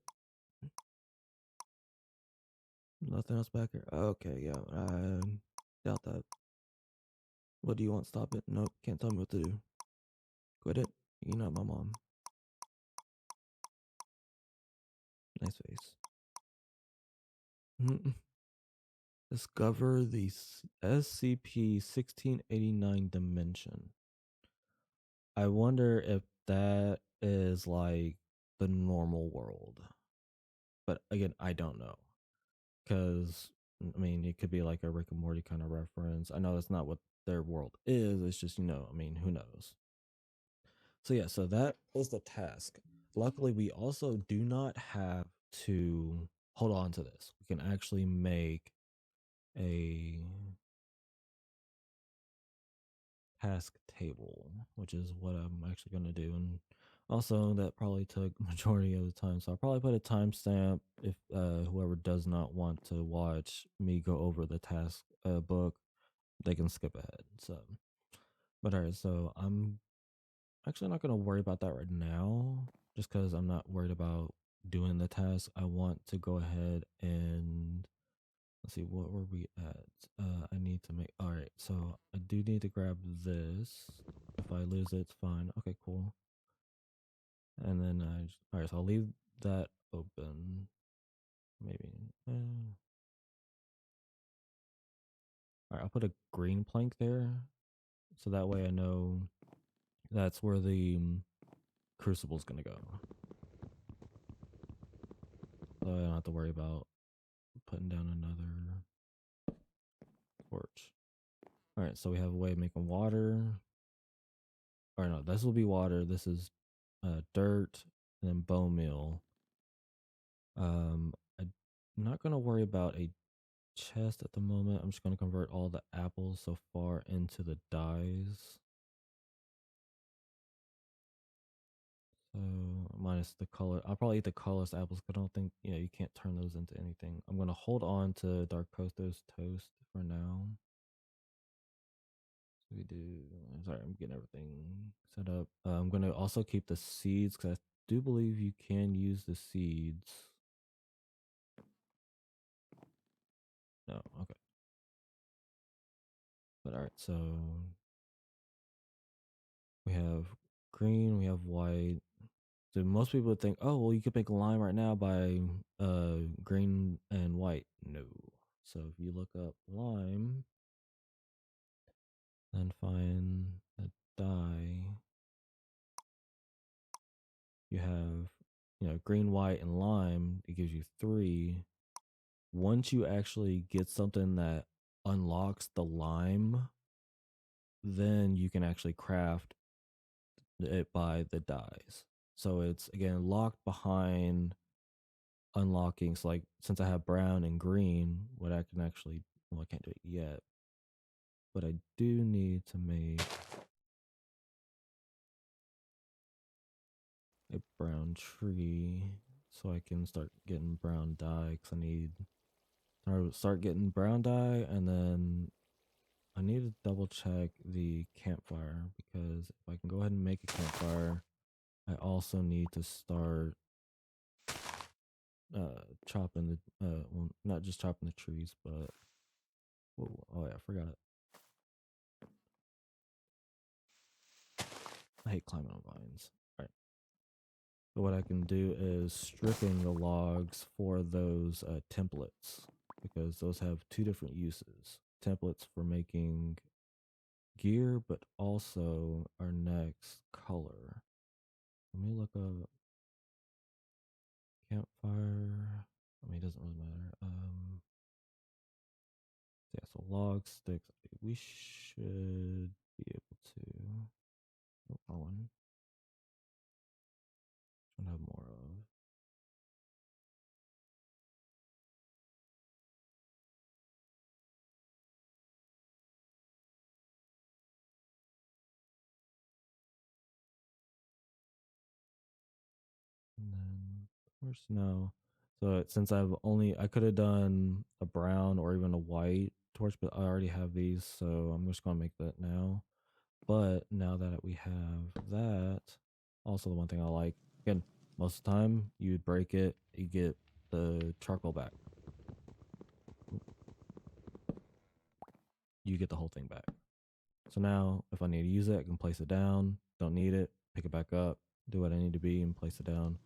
Nothing else back here. Okay. Yeah. I doubt that. What do you want? Stop it. Nope. Can't tell me what to do. Quit it. You're not my mom. Nice face. Discover the SCP-1689 dimension. I wonder if that is like the normal world. But again, I don't know. Because, I mean, it could be like a Rick and Morty kind of reference. I know that's not what their world is. It's just, I mean, who knows? So, yeah, so that is the task. Luckily, we also do not have to hold on to this. We can actually make a task table, which is what I'm actually going to do. And also, that probably took majority of the time, so I'll probably put a timestamp if whoever does not want to watch me go over the task book, they can skip ahead. So, but all right, so I'm actually not going to worry about that right now, just because I'm not worried about doing the task. I want to go ahead and let's see, what were we at? I need to make, all right, so I do need to grab this. If I lose it, it's fine. Okay, cool. And then all right, so I'll leave that open. Maybe. All right, I'll put a green plank there. So that way I know that's where the crucible's going to go. So I don't have to worry about putting down another torch. All right, so we have a way of making water. Or no, this will be water. This is dirt and then bone meal. I'm not gonna worry about a chest at the moment. I'm just gonna convert all the apples so far into the dyes. So minus the color, I'll probably eat the colorless apples, but I don't think you can't turn those into anything. I'm gonna hold on to Dark Coastos toast for now. So we do. Sorry, I'm getting everything set up. I'm gonna also keep the seeds because I do believe you can use the seeds. No, okay. But all right, so we have green, we have white. So most people would think, oh, well, you could make lime right now by green and white. No. So if you look up lime and find a dye, you have, green, white, and lime. It gives you 3. Once you actually get something that unlocks the lime, then you can actually craft it by the dyes. So it's again locked behind unlocking. So like since I have brown and green, what I can actually, well, I can't do it yet, but I do need to make a brown tree so I can start getting brown dye, because I need or start getting brown dye. And then I need to double check the campfire, because if I can go ahead and make a campfire, I also need to start chopping the well, not just chopping the trees, but oh yeah, I forgot it. I hate climbing on vines. All right. So what I can do is stripping the logs for those templates, because those have 2 different uses. Templates for making gear, but also our next color. Let me look up campfire. I mean, it doesn't really matter. Yeah, so log sticks. We should be able to. Oh, wrong one. Should have more. Where's snow? So since I could have done a brown or even a white torch, but I already have these, so I'm just gonna make that now. But now that we have that, also the one thing I like, again, most of the time you'd break it, you get the charcoal back. You get the whole thing back. So now if I need to use it, I can place it down. Don't need it, pick it back up, do what I need to be and place it down.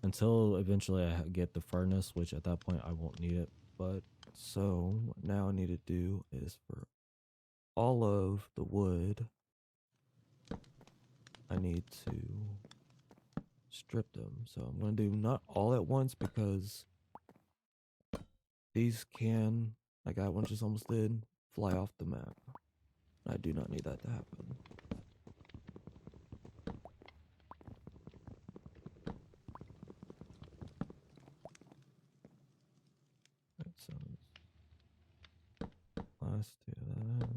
Until eventually I get the furnace, which at that point I won't need it. But so what now I need to do is for all of the wood, I need to strip them. So I'm going to do not all at once because these can, like that one just almost did, fly off the map. I do not need that to happen. Right, so let's do that.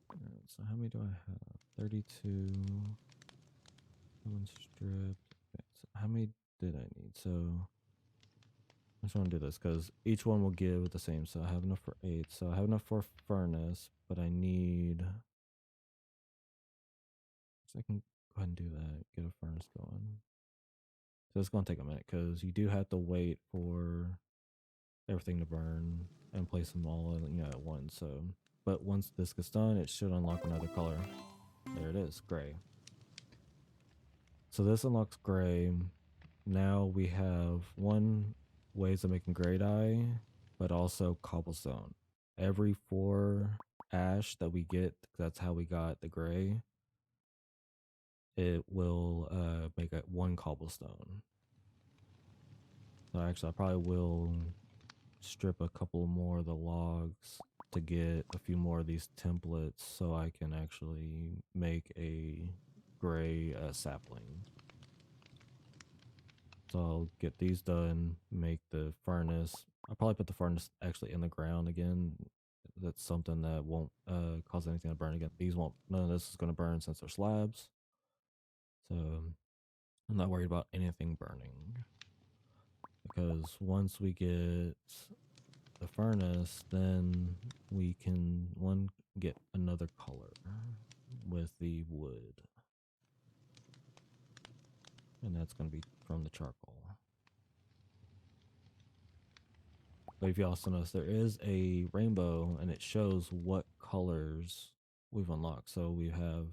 Alright, so how many do I have? 32. One stripped. Okay, so how many did I need? So I just want to do this because each one will give the same. So I have enough for 8. So I have enough for a furnace, but I need. So I can go ahead and do that. Get a furnace going. So it's going to take a minute because you do have to wait for everything to burn and place them all at once. So, but once this gets done, it should unlock another color. There it is, gray. So this unlocks gray. Now we have one ways of making gray dye, but also cobblestone. Every 4 ash that we get, that's how we got the gray, it will make a 1 cobblestone. So actually I probably will strip a couple more of the logs to get a few more of these templates so I can actually make a gray sapling. So I'll get these done, make the furnace. I'll probably put the furnace actually in the ground again. That's something that won't cause anything to burn again. These won't, none of this is going to burn since they're slabs. So I'm not worried about anything burning. Because once we get the furnace, then we can, get another color with the wood. And that's going to be from the charcoal. But if you also notice, there is a rainbow and it shows what colors we've unlocked. So we have,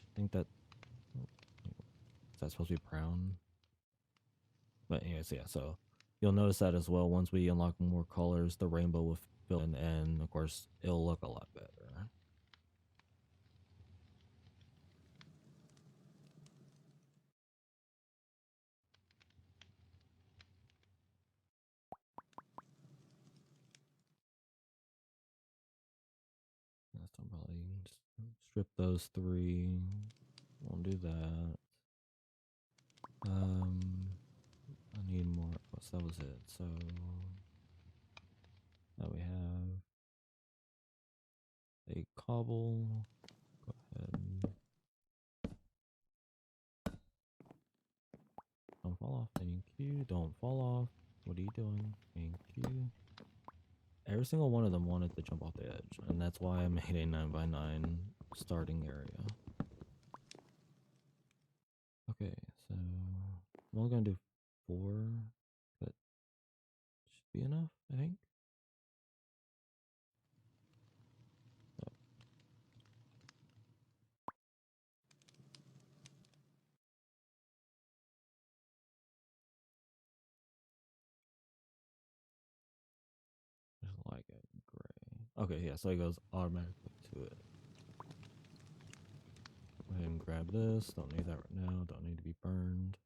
I think that, is that supposed to be brown? But anyways, yeah, so you'll notice that as well. Once we unlock more colors, the rainbow will fill in and of course it'll look a lot better. That's probably just strip those 3. Won't do that. I need more. So that was it. So now we have a cobble. Go ahead. Don't fall off. Thank you. Don't fall off. What are you doing? Thank you. Every single one of them wanted to jump off the edge, and that's why I made a 9x9 starting area. Okay, so I'm only gonna do 4, but should be enough, I think. Oh, just like it, gray. Okay, yeah, so it goes automatically to it. Go ahead and grab this. Don't need that right now. Don't need to be burned.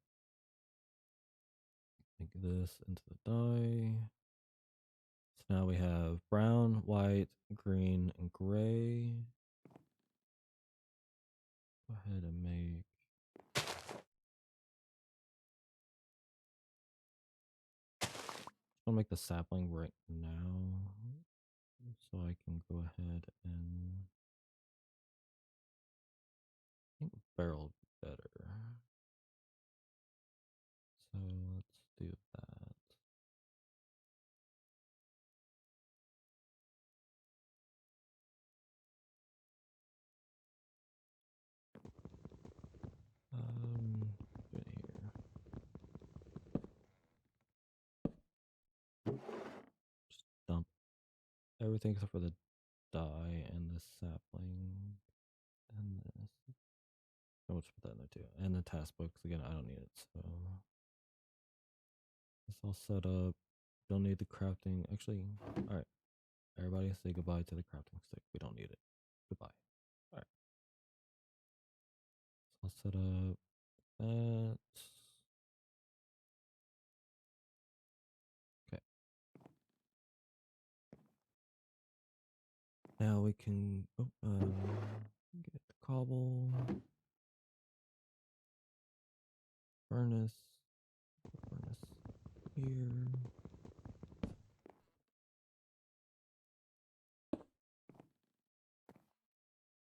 Take this into the dye. So now we have brown, white, green, and gray. Go ahead and make gonna make the sapling right now, so I can go ahead and I think barrel would be better. So let's do that. Good here. Just dump everything except for the dye and the sapling and this. I'll just put that in there too. And the task books again. I don't need it, so it's all set up. Don't need the crafting. Actually, all right. Everybody say goodbye to the crafting stick. We don't need it. Goodbye. All right. So I'll set up that. Okay. Now we can get the cobble, furnace, furnace here.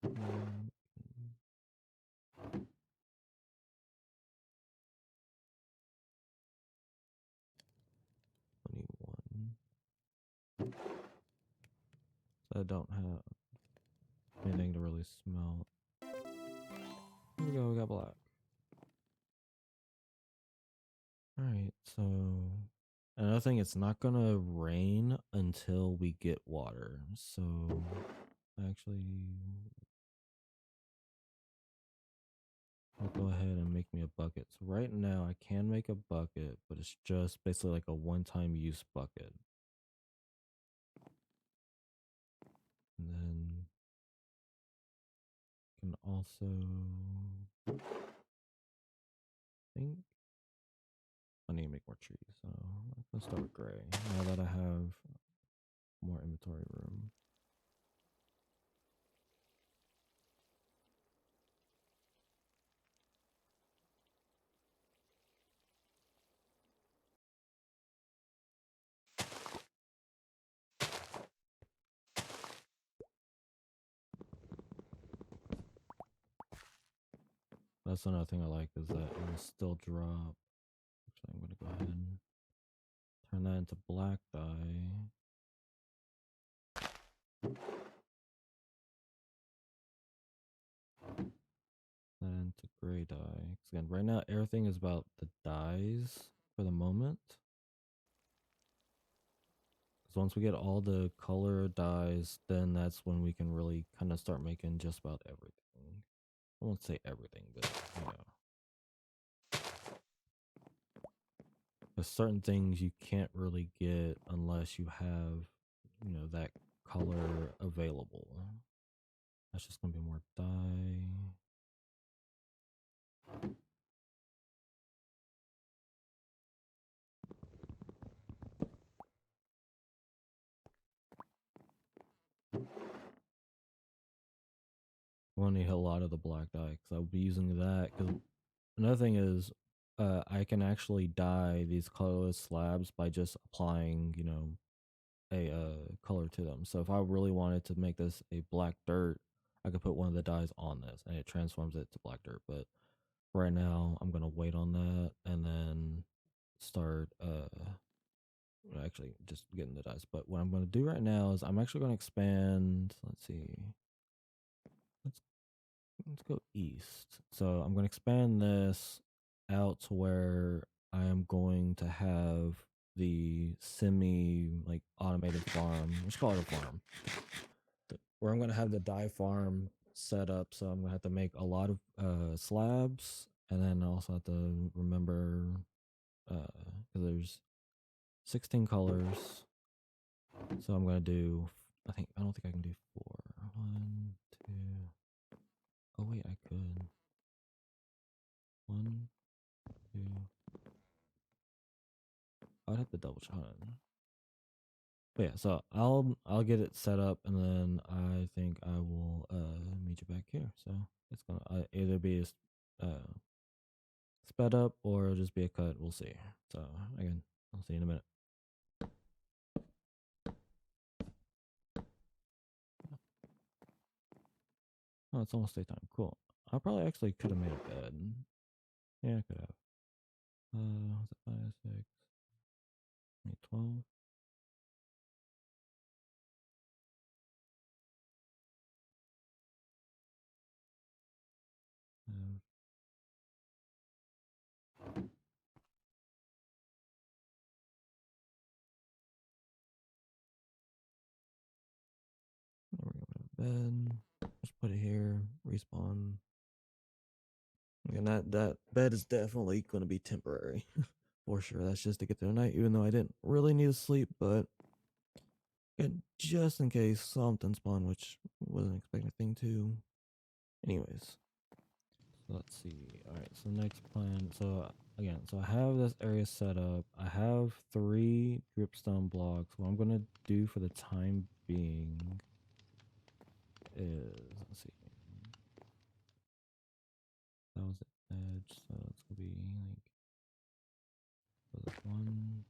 Um, 21. So I don't have anything to really smelt. Here we go, we got black. Alright, so another thing, it's not gonna rain until we get water. So actually I'll go ahead and make me a bucket. So right now I can make a bucket, but it's just basically like a one-time use bucket. And then can also think I need to make more trees. So I'm gonna start with gray. Now that I have more inventory room. That's another thing I like is that it will still drop. So I'm gonna go ahead and turn that into black dye. That into gray dye. 'Cause again, right now everything is about the dyes for the moment. Because once we get all the color dyes, then that's when we can really kind of start making just about everything. I won't say everything, but you know. There's certain things you can't really get unless you have, you know, that color available. That's just gonna be more dye. I want to hit a lot of the black dye because I'll be using that. Because another thing is, I can actually dye these colorless slabs by just applying, you know, a color to them. So if I really wanted to make this a black dirt, I could put one of the dyes on this and it transforms it to black dirt. But right now, I'm gonna wait on that and then start actually just getting the dyes. But what I'm gonna do right now is I'm actually gonna expand. Let's see. Let's let's go east. So I'm going to expand this out to where I am going to have the semi like automated farm. Let's call it a farm. Where I'm going to have the dye farm set up. So I'm going to have to make a lot of slabs, and then I also have to remember because there's 16 colors. So I'm going to do I don't think I can do 4. 1, 2. Oh wait, I could. 1, 2. I'd have to double check on it. But yeah, so I'll get it set up, and then I think I will meet you back here. So it's gonna either be sped up or just be a cut. We'll see. So again, I'll see you in a minute. Oh, it's almost daytime. Cool. I probably actually could have made a bed. Yeah, I could have. Was it 5, 6, 8, 12? There we go. Bed. Just put it here. Respawn. And that bed is definitely going to be temporary. For sure. That's just to get through the night, even though I didn't really need to sleep, but just in case something spawned, which wasn't expecting a thing to. Anyways, so let's see. All right, so next plan. So again, so I have this area set up. I have 3 dripstone blocks. What I'm gonna do for the time being is, let's see, that was the edge, so it's gonna be like, so this 1,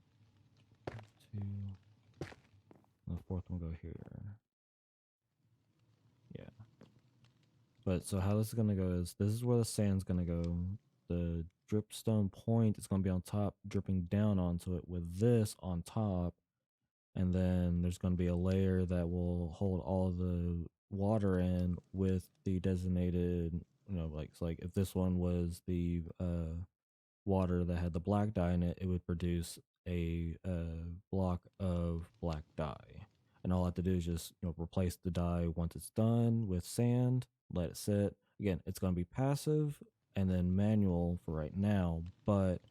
2, and the 4th one go here. Yeah. But so how this is gonna go is, this is where the sand's gonna go. The dripstone point is gonna be on top, dripping down onto it with this on top, and then there's gonna be a layer that will hold all of the water in with the designated, like, so like if this one was the water that had the black dye in it, it would produce a block of black dye. And all I have to do is just replace the dye once it's done with sand, let it sit. Again, it's going to be passive and then manual for right now, but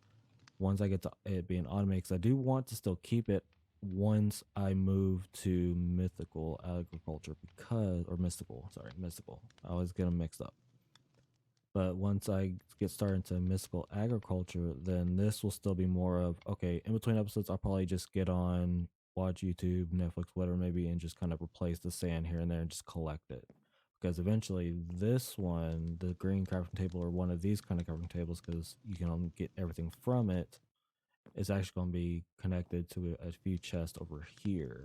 once I get to it being automated, because I do want to still keep it once I move to mythical agriculture, because, or mystical, sorry, mystical. I always get them mixed up. But once I get started into mystical agriculture, then this will still be more of, okay, in between episodes, I'll probably just get on, watch YouTube, Netflix, whatever maybe, and just kind of replace the sand here and there and just collect it. Because eventually, this one, the green crafting table, or one of these kind of crafting tables, because you can only get everything from it, is actually going to be connected to a few chests over here.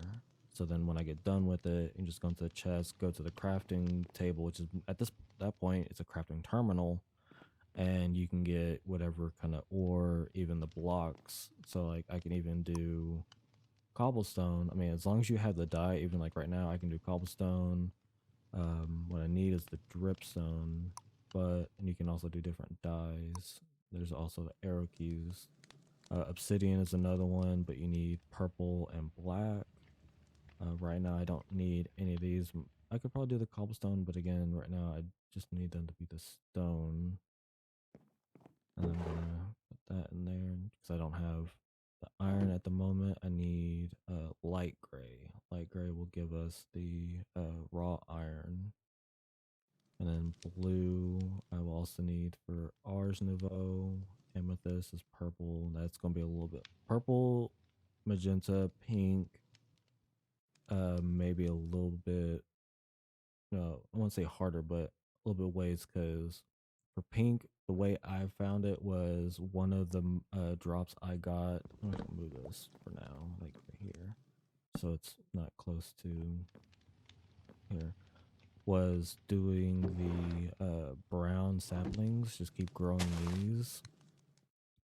So then when I get done with it, and just go into the chest, go to the crafting table, which is at that point, it's a crafting terminal, and you can get whatever kind of ore, even the blocks. So like I can even do cobblestone. I mean, as long as you have the dye, even like right now, I can do cobblestone. What I need is the dripstone, and you can also do different dyes. There's also the arrow keys. Obsidian is another one, but you need purple and black. Right now, I don't need any of these. I could probably do the cobblestone, but again, right now, I just need them to be the stone. And I'm gonna put that in there because I don't have the iron at the moment. I need light gray. Light gray will give us the raw iron. And then blue, I will also need for Ars Nouveau. Amethyst is purple. That's going to be a little bit purple, magenta, pink, maybe a little bit, no, I won't say harder, but a little bit ways, because for pink, the way I found it was one of the drops I got. I'm going to move this for now, like right here, so it's not close to here. Was doing the brown saplings, just keep growing these,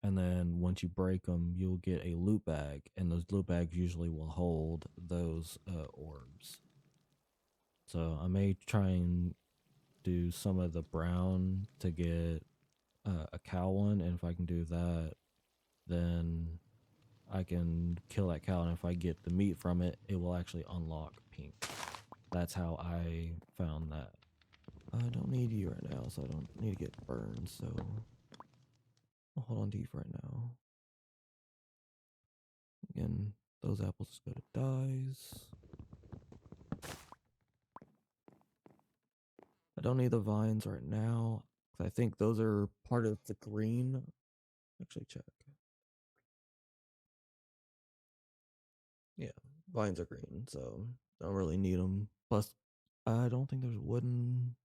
and then once you break them, you'll get a loot bag, and those loot bags usually will hold those orbs. So I may try and do some of the brown to get a cow one, and if I can do that, then I can kill that cow, and if I get the meat from it, it will actually unlock pink. That's how I found that. I don't need you right now, so I don't need to get burned, so I'll hold on to you for right now. Again, those apples just go to dyes. I don't need the vines right now, because I think those are part of the green. Actually, check. Yeah, vines are green, so don't really need them. Plus, I don't think there's wooden.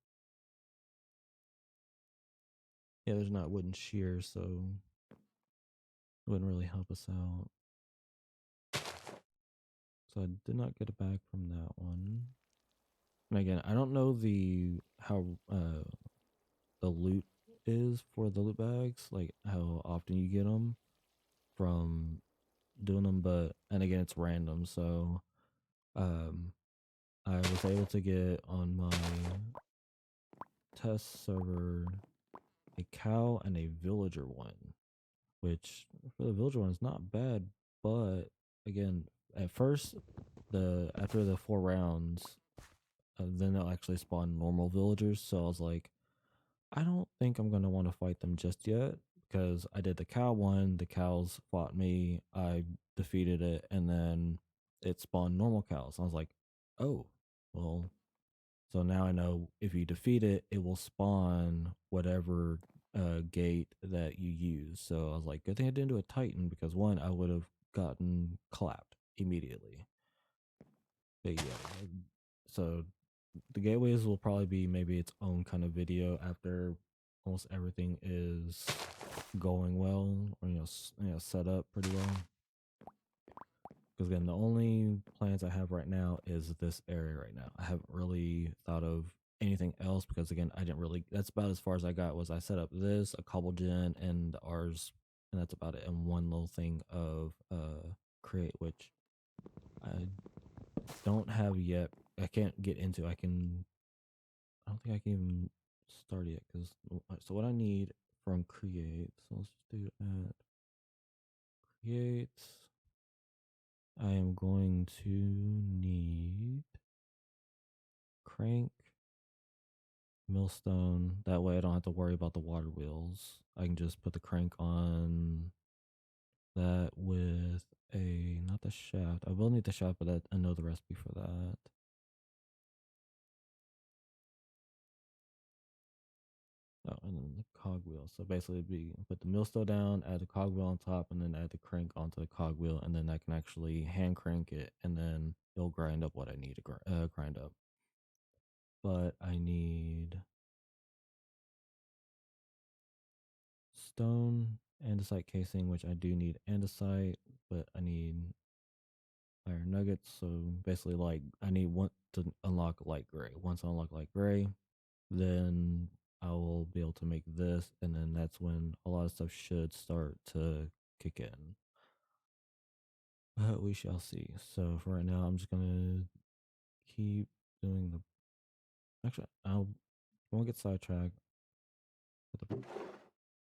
Yeah, there's not wooden shears, so it wouldn't really help us out. So I did not get it back from that one. And again, I don't know the how the loot is for the loot bags, like how often you get them from doing them, but and again, it's random. So um, I was able to get on my test server a cow and a villager one, which for the villager one is not bad, but again, at first the after the 4 rounds, then they'll actually spawn normal villagers. So I was like, I don't think I'm gonna want to fight them just yet because I did the cow one. The cows fought me. I defeated it, and then it spawned normal cows. I was like, oh, well. So now I know if you defeat it, it will spawn whatever gate that you use. So I was like, good thing I didn't do a Titan because one, I would have gotten clapped immediately. But yeah, so the gateways will probably be maybe its own kind of video after almost everything is going well, or set up pretty well. Because again, the only plans I have right now is this area right now. I haven't really thought of anything else because again, I didn't really. That's about as far as I got. Was I set up this, a cobble gen, and ours, and that's about it. And one little thing of create, which I don't have yet. I can't get into. I don't think I can even start yet because so what I need from create. So let's just do add create. I am going to need crank, millstone. That way I don't have to worry about the water wheels. I can just put the crank on that with a not the shaft. I will need the shaft, but I know the recipe for that. Oh, and then the cogwheel. So basically, be put the millstone down, add the cogwheel on top, and then add the crank onto the cogwheel, and then I can actually hand crank it, and then it'll grind up what I need to grind up. But I need stone, andesite casing, which I do need andesite, but I need iron nuggets. So basically, like I need one to unlock light gray. Once I unlock light gray, then I will be able to make this, and then that's when a lot of stuff should start to kick in. But we shall see. So for right now, I'm just gonna keep doing the. Actually, I won't get sidetracked. Put the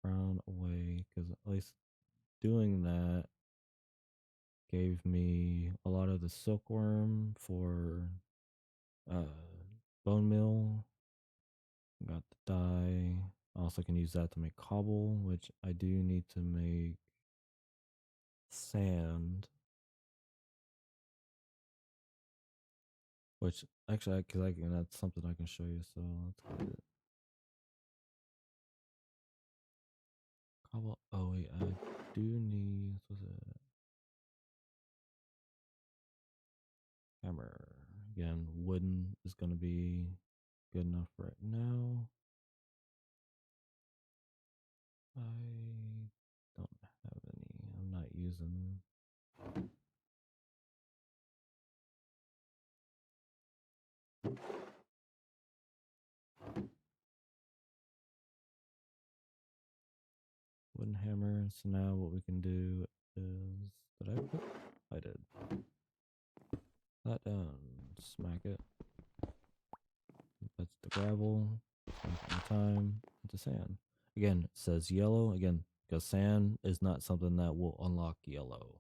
brown away because at least doing that gave me a lot of the silkworm for uh, bone meal. Got the dye. I also can use that to make cobble, which I do need to make sand. Which actually, because I can, that's something I can show you. So let's get it. Cobble. Oh wait, I do need. What's it? Hammer. Again, wooden is gonna be good enough right now. I don't have any. I'm not using. Wooden hammer. So now what we can do is, did I put? I did. That down. Smack it. That's the gravel. Smack it in time. Into sand. Again, it says yellow. Again, because sand is not something that will unlock yellow.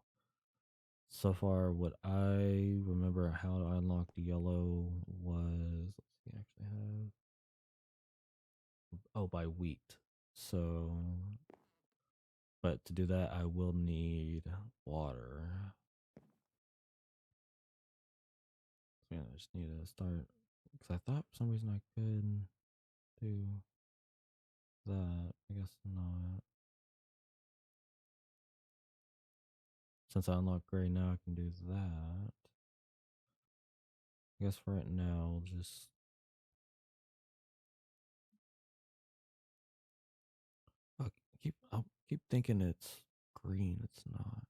So far, what I remember how I unlocked yellow was, let's see, I actually have, oh, by wheat. So, but to do that, I will need water. Yeah, I just need to start because I thought for some reason I could do that. I guess not. Since I unlocked gray now, I can do that. I guess for right now, just I'll keep thinking it's green. It's not.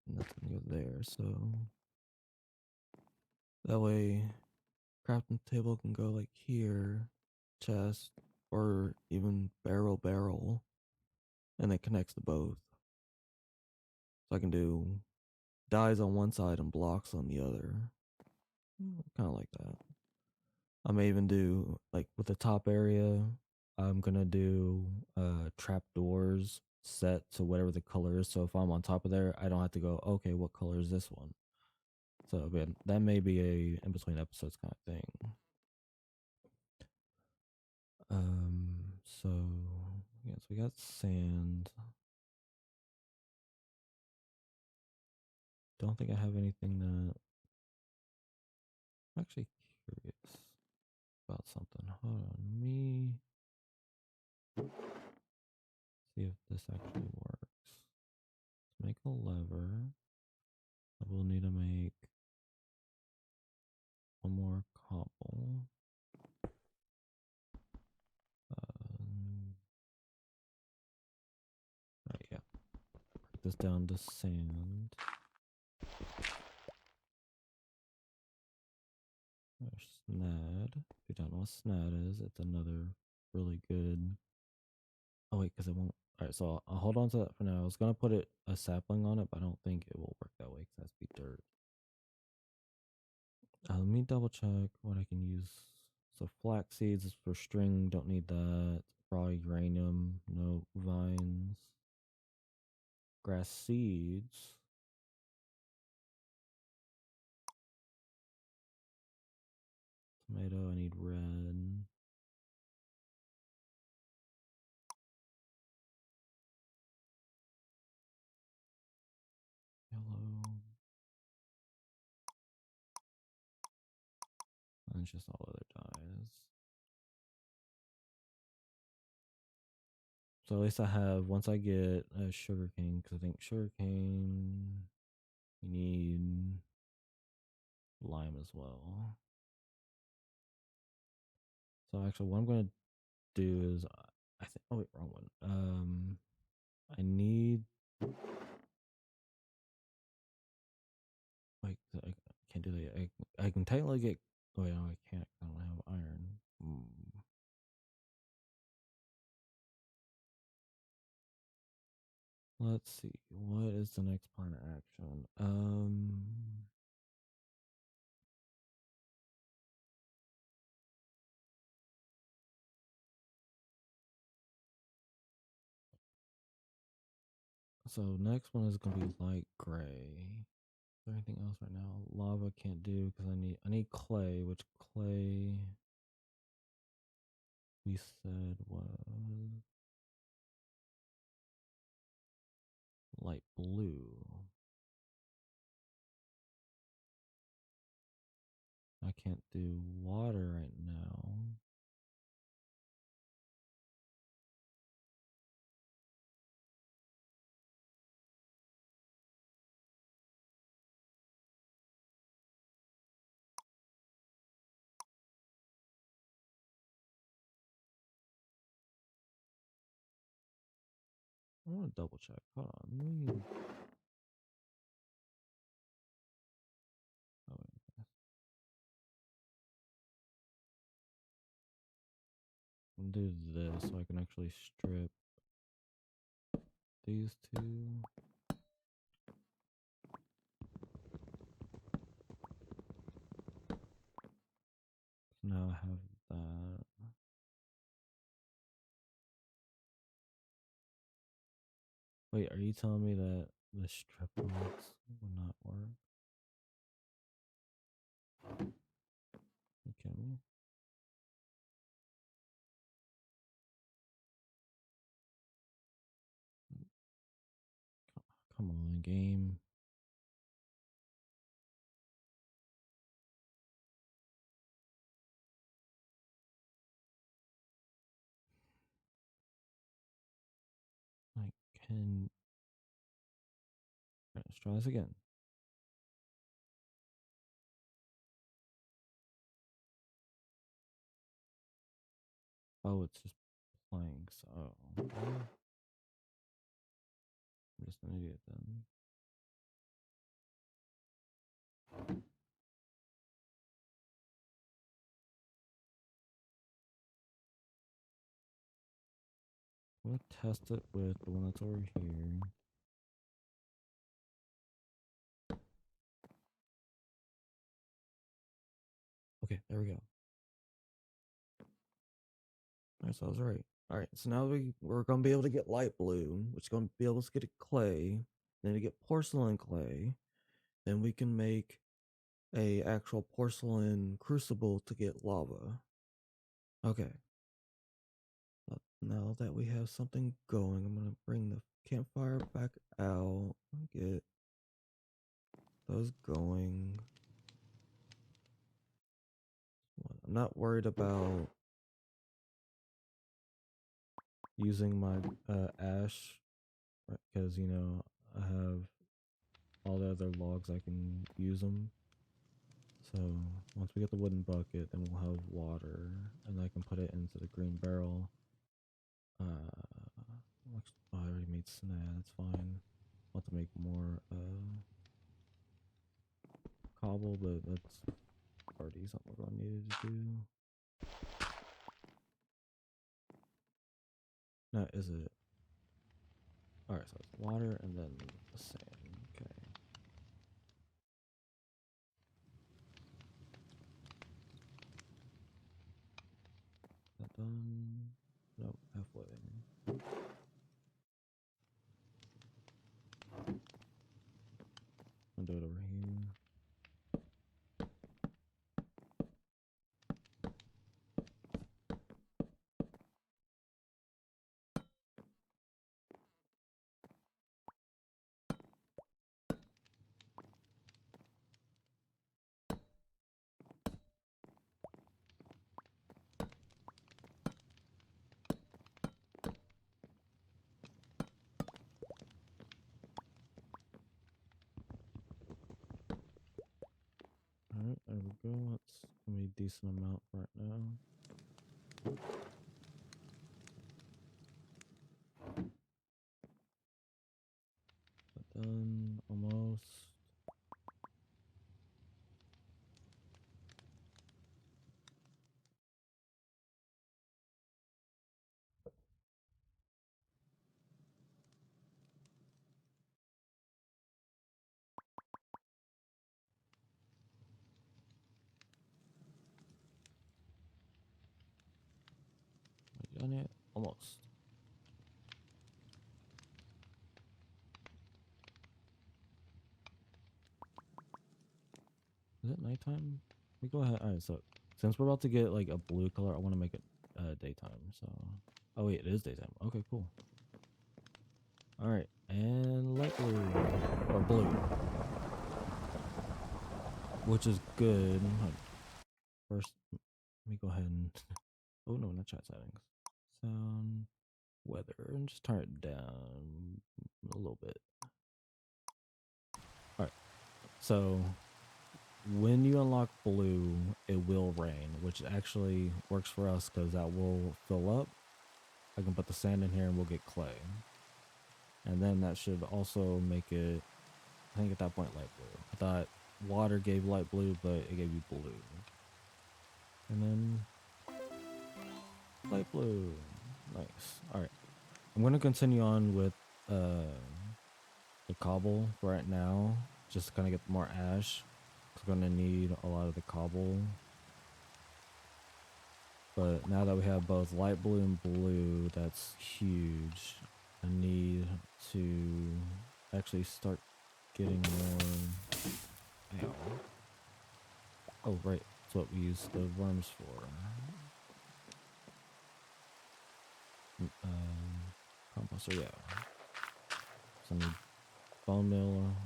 Nothing go there. So That way, crafting table can go like here, chest, or even barrel, and it connects to both. So I can do dies on one side and blocks on the other. Kind of like that. I may even do like with the top area. I'm gonna do trap doors set to whatever the color is. So if I'm on top of there, I don't have to go, okay, what color is this one? So yeah, that may be a in between episodes kind of thing. So yes, we got sand. Don't think I have anything that I'm actually curious about something. Hold on, let me see if this actually works. Let's make a lever. I will need to make one more cobble. Right, yeah. Break this down to sand. There's snad. If you don't know what snad is, it's another really good. Oh wait, because it won't. All right, so I'll hold on to that for now. I was gonna put it a sapling on it, but I don't think it will work that way because it has to be dirt. Let me double check what I can use. So flax seeds is for string. Don't need that. Raw uranium. No vines. Grass seeds. Tomato. I need red. Yellow. And it's just all other dyes. So at least I have, once I get a sugarcane, because I think sugarcane, you need lime as well. So actually what I'm going to do is, I think, oh wait, wrong one. I need, wait, I can't do that yet. I can technically get, oh wait, no, I can't, I don't have iron. Let's see, what is the next plan of action? So next one is gonna be light gray. Is there anything else right now? Lava can't do because I need clay, which clay we said was light blue. I can't do water right now. I want to double check. Hold on. Let me. Oh, wait. I'm gonna do this so I can actually strip these two. So now I have that. Wait, are you telling me that the strip lights will not work? You kidding me? Come on, game. I can. Let's try this again. Oh, it's just planks. Oh, I'm just an idiot then. I'm gonna test it with the one that's over here. Okay, there we go. Alright, so I was right. Alright, so now we're gonna be able to get light blue, which is gonna be able to get clay, then to get porcelain clay, then we can make a actual porcelain crucible to get lava. Okay. Now that we have something going, I'm gonna bring the campfire back out and get those going. I'm not worried about using my ash because you know I have all the other logs I can use them. So once we get the wooden bucket, then we'll have water, and I can put it into the green barrel. I already made snail. That's fine. I'll have to make more cobble, but that's already something we're gonna need to do. No, is it? All right, so it's water and then the sand. Okay. That done? Nope, halfway. I'll do it over here. Alright, there we go. That's gonna be a decent amount right now. That done almost. We done it? Almost. Is it nighttime? We go ahead. Alright, so since we're about to get like a blue color, I want to make it daytime. So, oh wait, it is daytime. Okay, cool. Alright, and light blue or blue, which is good. First, let me go ahead and oh no, not chat settings. Sound, weather, and just turn it down a little bit. Alright, so when you unlock blue, it will rain, which actually works for us because that will fill up. I can put the sand in here and we'll get clay. And then that should also make it, I think at that point, light blue. I thought water gave light blue, but it gave you blue. And then light blue. Nice. Alright. I'm going to continue on with the cobble right now, just to kind of get more ash. We're going to need a lot of the cobble. But now that we have both light blue and blue, that's huge. I need to actually start getting more. Ow. Oh, right. That's what we use the worms for. Composter, yeah. So I need bone meal.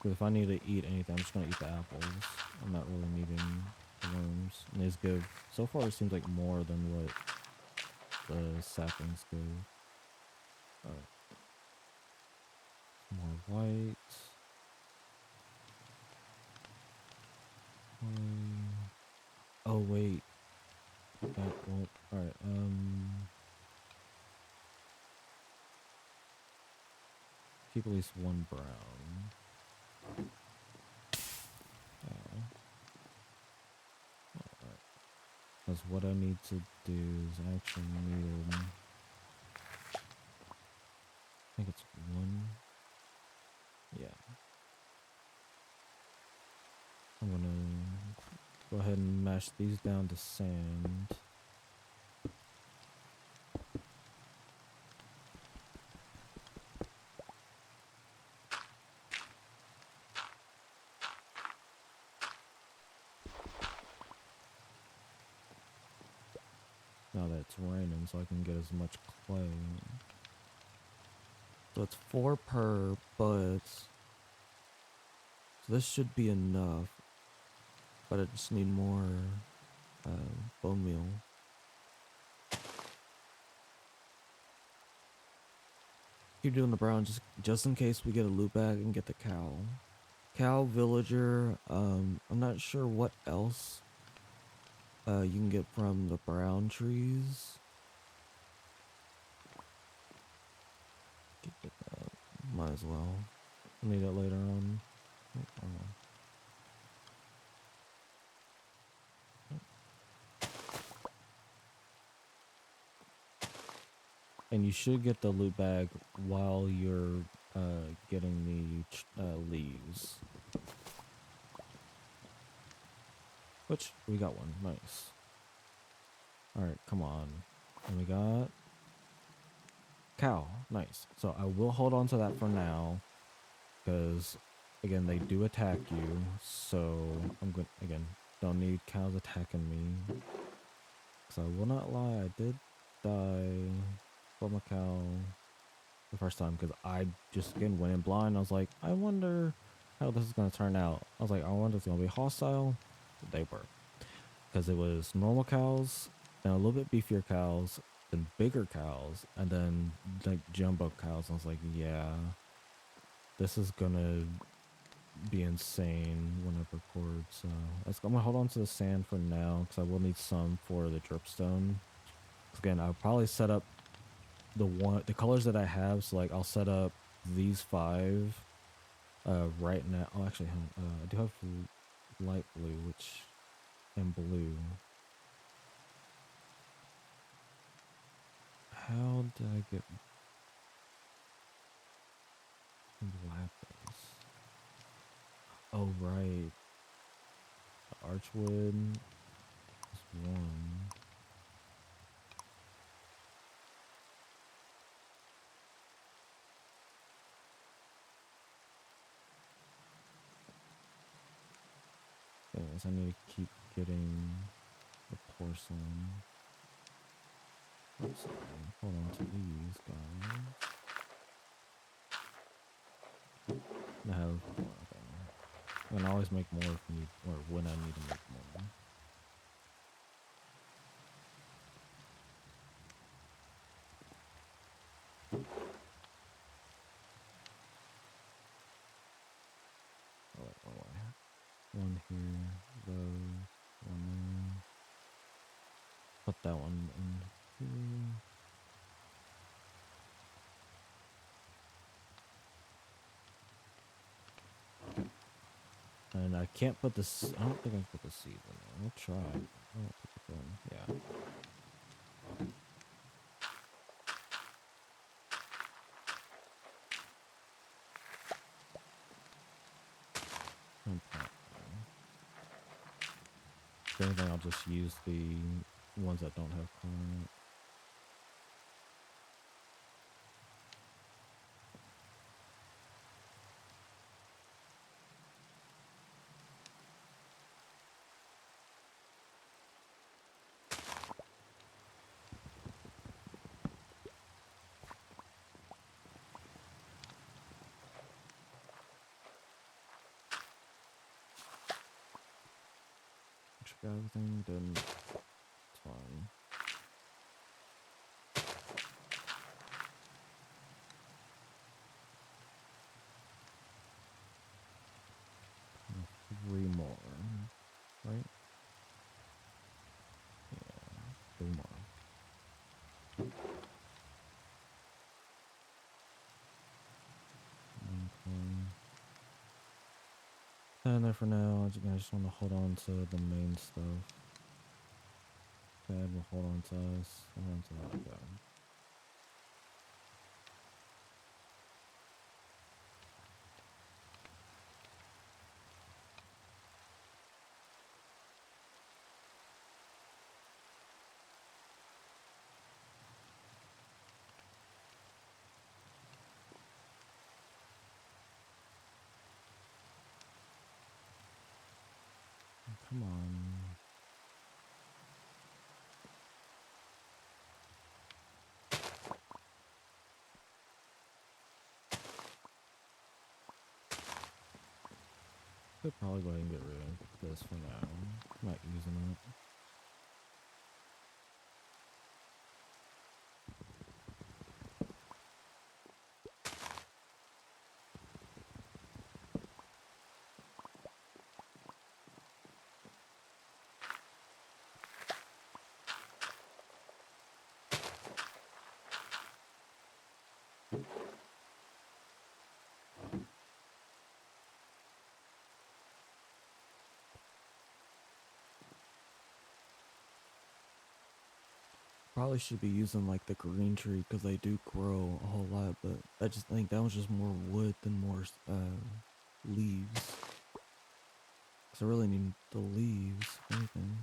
If I need to eat anything, I'm just gonna eat the apples. I'm not really needing the worms. And these give, so far it seems like more than what the saplings give. Alright. More white. Oh wait. That won't. Alright, keep at least one brown. Because what I need to do is actually need, I think it's one. Yeah. I'm gonna go ahead and mash these down to sand. Now that it's raining, so I can get as much clay. So it's 4 per, but so this should be enough. But I just need more bone meal. Keep doing the brown just in case we get a loot bag and get the cow. Cow, villager, I'm not sure what else you can get from the brown trees. Might as well. Need it later on. Oh. And you should get the loot bag while you're getting the leaves. Which, we got one. Nice. Alright, come on. And we got cow. Nice. So I will hold on to that for now. Because, again, they do attack you. So, I'm good. Again, don't need cows attacking me. Because I will not lie, I did die from a cow the first time. Because I just, again, went in blind. I was like, I wonder how this is going to turn out. I was like, I wonder if it's going to be hostile. They were. Because it was normal cows, and a little bit beefier cows, then bigger cows, and then like jumbo cows. I was like, yeah, this is gonna be insane when I record. So I'm gonna hold on to the sand for now, because I will need some for the dripstone. Again, I'll probably set up the colors that I have. So like I'll set up these 5 right now. Oh, actually, I do have light blue, and blue. How did I get lapis? Oh, right. The archwood is 1. Anyways, I need to keep getting the porcelain. Oops, hold on to these guys. I have, I can always make more if need, or when I need to make more. Oh, wait, oh, wait. 1 here, those, 1 there. Put that one in here. And I can't put this, I don't think I can put the seeds in there. I'll try. I don't think I can. Yeah. If anything, I'll just use the ones that don't have corn. Got everything, then it's fine. Three more, right? Yeah, 3 more. Okay. And there for now. I just want to hold on to the main stuff. pad will hold on to us. Hold on to that. Okay. Come on. Could probably go ahead and get rid of this for now. I'm not using it. Probably should be using like the green tree because they do grow a whole lot, but I just think that was just more wood than more leaves. So I really need the leaves, if anything.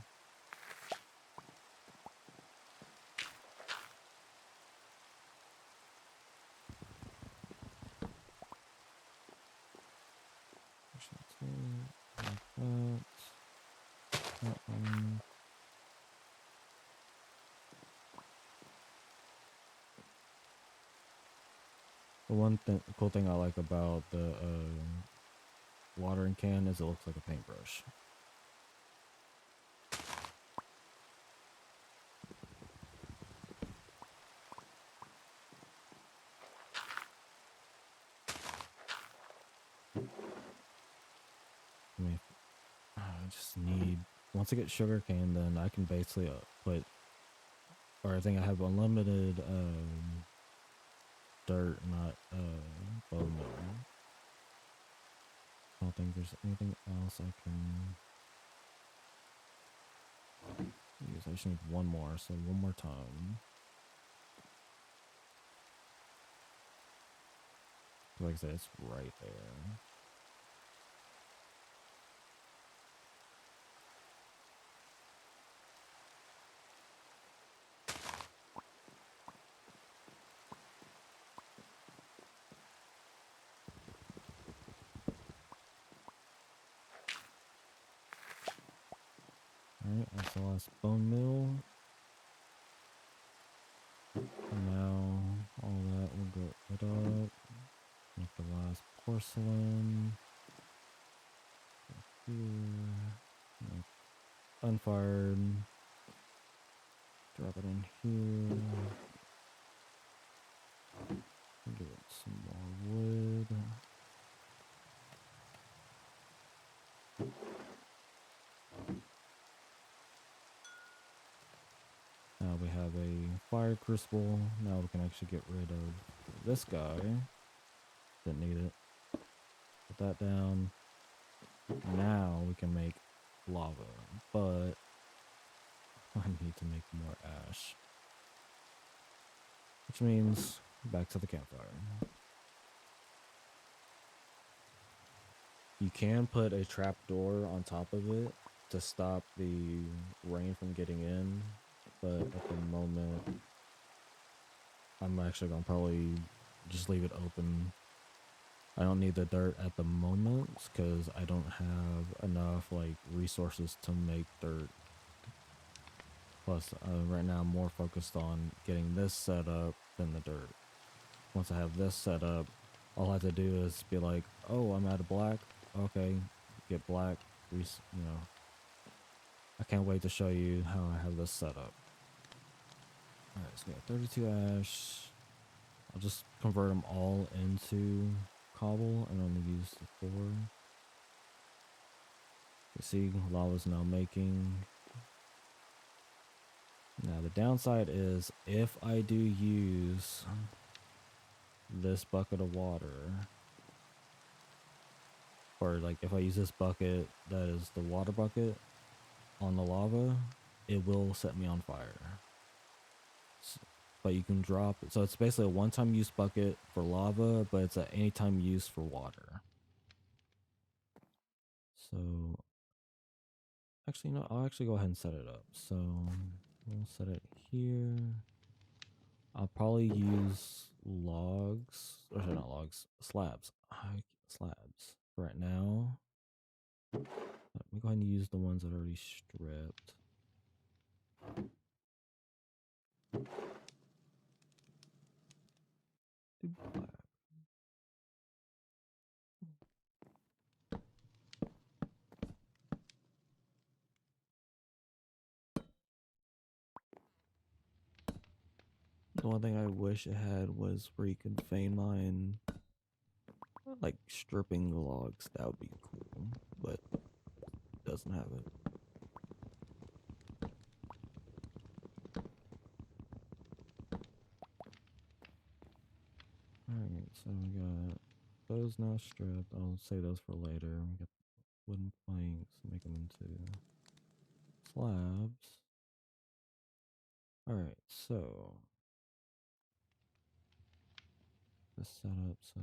Like that. That one. The one cool thing I like about the watering can is it looks like a paintbrush. I just need, once I get sugar cane, then I can basically put, or I think I have unlimited dirt, not bone meal. I don't think there's anything else I can use. I just need one more, so one more time. Like I said, it's right there. Alright, that's the last bone meal. Now, all that will go rid of. Make the last porcelain. Here. Unfired. Drop it in here. Give it some more wood. Now we have a fire crucible. Now we can actually get rid of this guy. Didn't need it. Put that down. Now we can make lava, but I need to make more ash. Which means back to the campfire. You can put a trapdoor on top of it to stop the rain from getting in, but at the moment, I'm actually gonna probably just leave it open. I don't need the dirt at the moment because I don't have enough like resources to make dirt. Plus, right now I'm more focused on getting this set up than the dirt. Once I have this set up, all I have to do is be like, oh, I'm out of black. Okay, get black. You know, I can't wait to show you how I have this set up. Alright, so we got 32 ash. I'll just convert them all into cobble and only use the 4. You see, lava's now making. Now the downside is if I do use this bucket of water, or like if I use this bucket that is the water bucket on the lava, it will set me on fire. But you can drop it. So it's basically a one-time use bucket for lava, but it's at any time use for water. So actually, no, I'll actually go ahead and set it up. So we'll set it here. I'll probably use logs, or sorry, not logs, slabs. Slabs right now. Let me go ahead and use the ones that are already stripped. The one thing I wish it had was where you could vein mine, like stripping the logs. That would be cool, but it doesn't have it. Alright, so we got those now stripped. I'll save those for later. We got wooden planks, make them into slabs. Alright, so the setup, so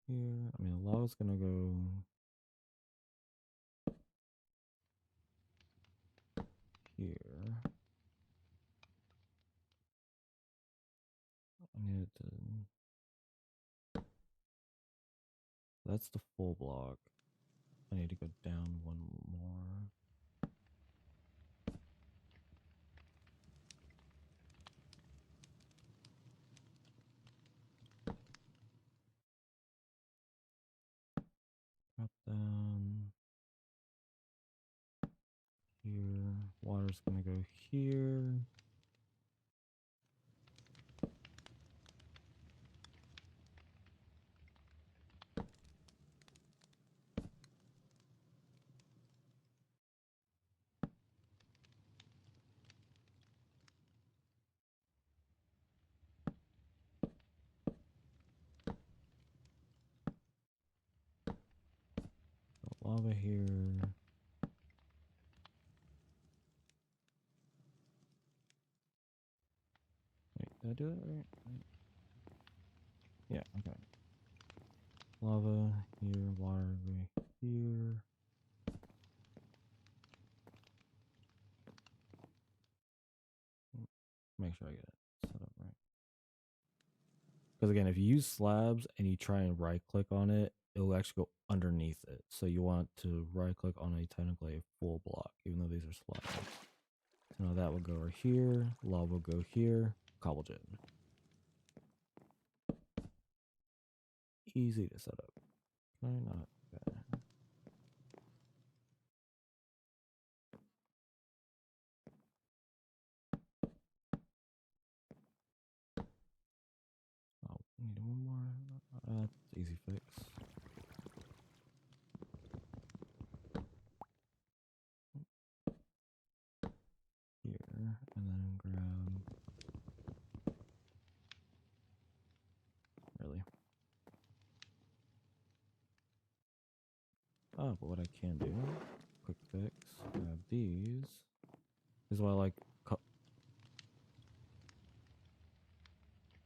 here, I mean, the lava's gonna go here. I need it to, that's the full block. I need to go down one more. Drop down here. Water's gonna go here. Lava here. Wait, did I do that right? Yeah, okay. Lava here, water go here. Make sure I get it set up right. Because again, if you use slabs and you try and right click on it, it will actually go underneath it. So you want to right click on a technically a full block, even though these are slabs. So now that will go over here, lava will go here, cobble gem. Easy to set up. Can I not? Okay. Oh, need one more. That's easy fix. Here, and then grab. Really? Oh, but what I can do, quick fix, grab these. This is why I like.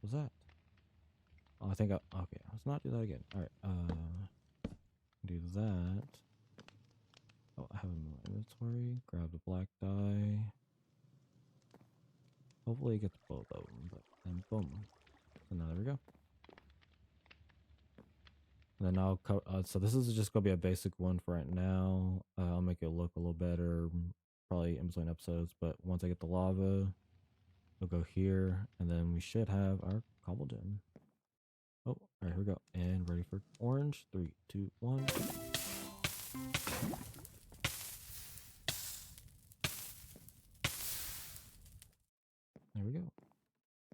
What's that? Oh, I think I. Okay, let's not do that again. All right. Do that. Oh, I have them in my inventory. Grab the black dye. Hopefully, it gets both of them. But then, boom. So now there we go. And then I'll so this is just gonna be a basic one for right now. I'll make it look a little better, probably in between episodes. But once I get the lava, we'll go here, and then we should have our cobble gem. Oh, all right, here we go. And ready for orange. 3, 2, 1. There we go.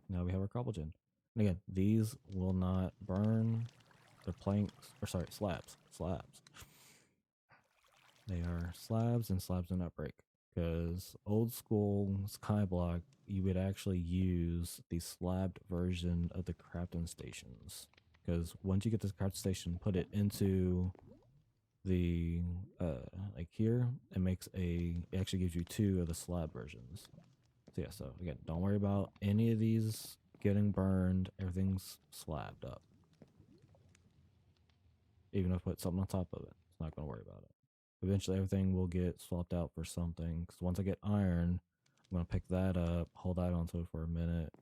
Now we have our cobble gem. And again, these will not burn. They're planks, or sorry, slabs. Slabs. They are slabs, and slabs do not break. Because old school Skyblock, you would actually use the slabbed version of the crafting stations. Because once you get this craft station, put it into the like here, it actually gives you 2 of the slab versions. So yeah, so again, don't worry about any of these getting burned. Everything's slabbed up. Even if I put something on top of it, it's not going to worry about it. Eventually, everything will get swapped out for something. Because once I get iron, I'm going to pick that up, hold that onto it for a minute.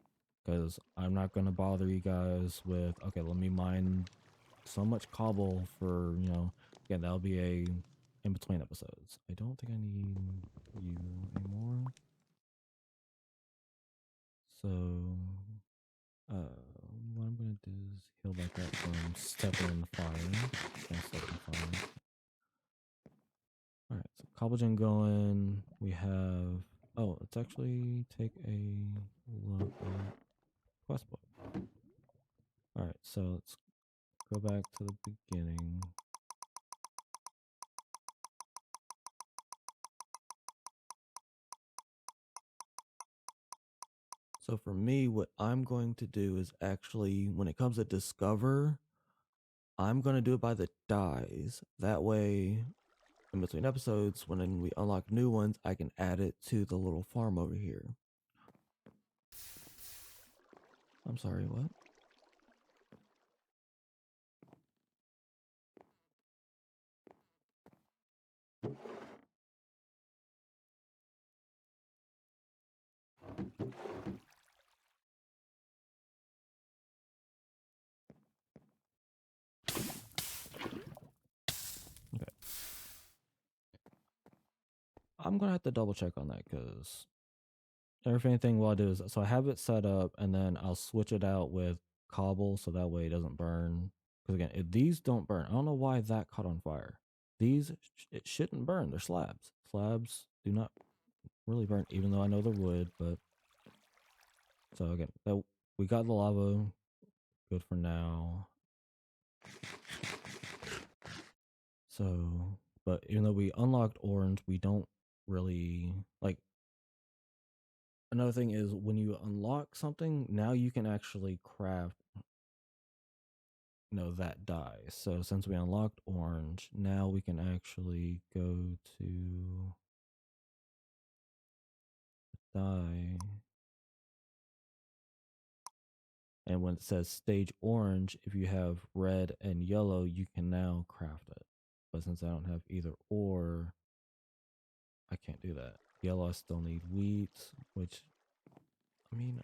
Because I'm not going to bother you guys with, okay, let me mine so much cobble for, again, that'll be a in between episodes. I don't think I need you anymore. So, what I'm going to do is heal back up from stepping in the fire. Alright, so cobblegen going. We have. Oh, let's actually take a look at quest book. Alright, so let's go back to the beginning. So for me, what I'm going to do is actually, when it comes to discover, I'm going to do it by the dies. That way, in between episodes, when we unlock new ones, I can add it to the little farm over here. I'm sorry, what? Okay. I'm going to have to double check on that because everything what I'll do is, so I have it set up and then I'll switch it out with cobble so that way it doesn't burn. Because again, if these don't burn, I don't know why that caught on fire. These, it shouldn't burn. They're slabs. Slabs do not really burn, even though I know they're wood, but. So again, we got the lava. Good for now. So, but even though we unlocked orange, we don't really, like, another thing is when you unlock something, now you can actually craft, that dye. So since we unlocked orange, now we can actually go to dye. And when it says stage orange, if you have red and yellow, you can now craft it. But since I don't have either or, I can't do that. Yellow, I still need wheat, which, I mean,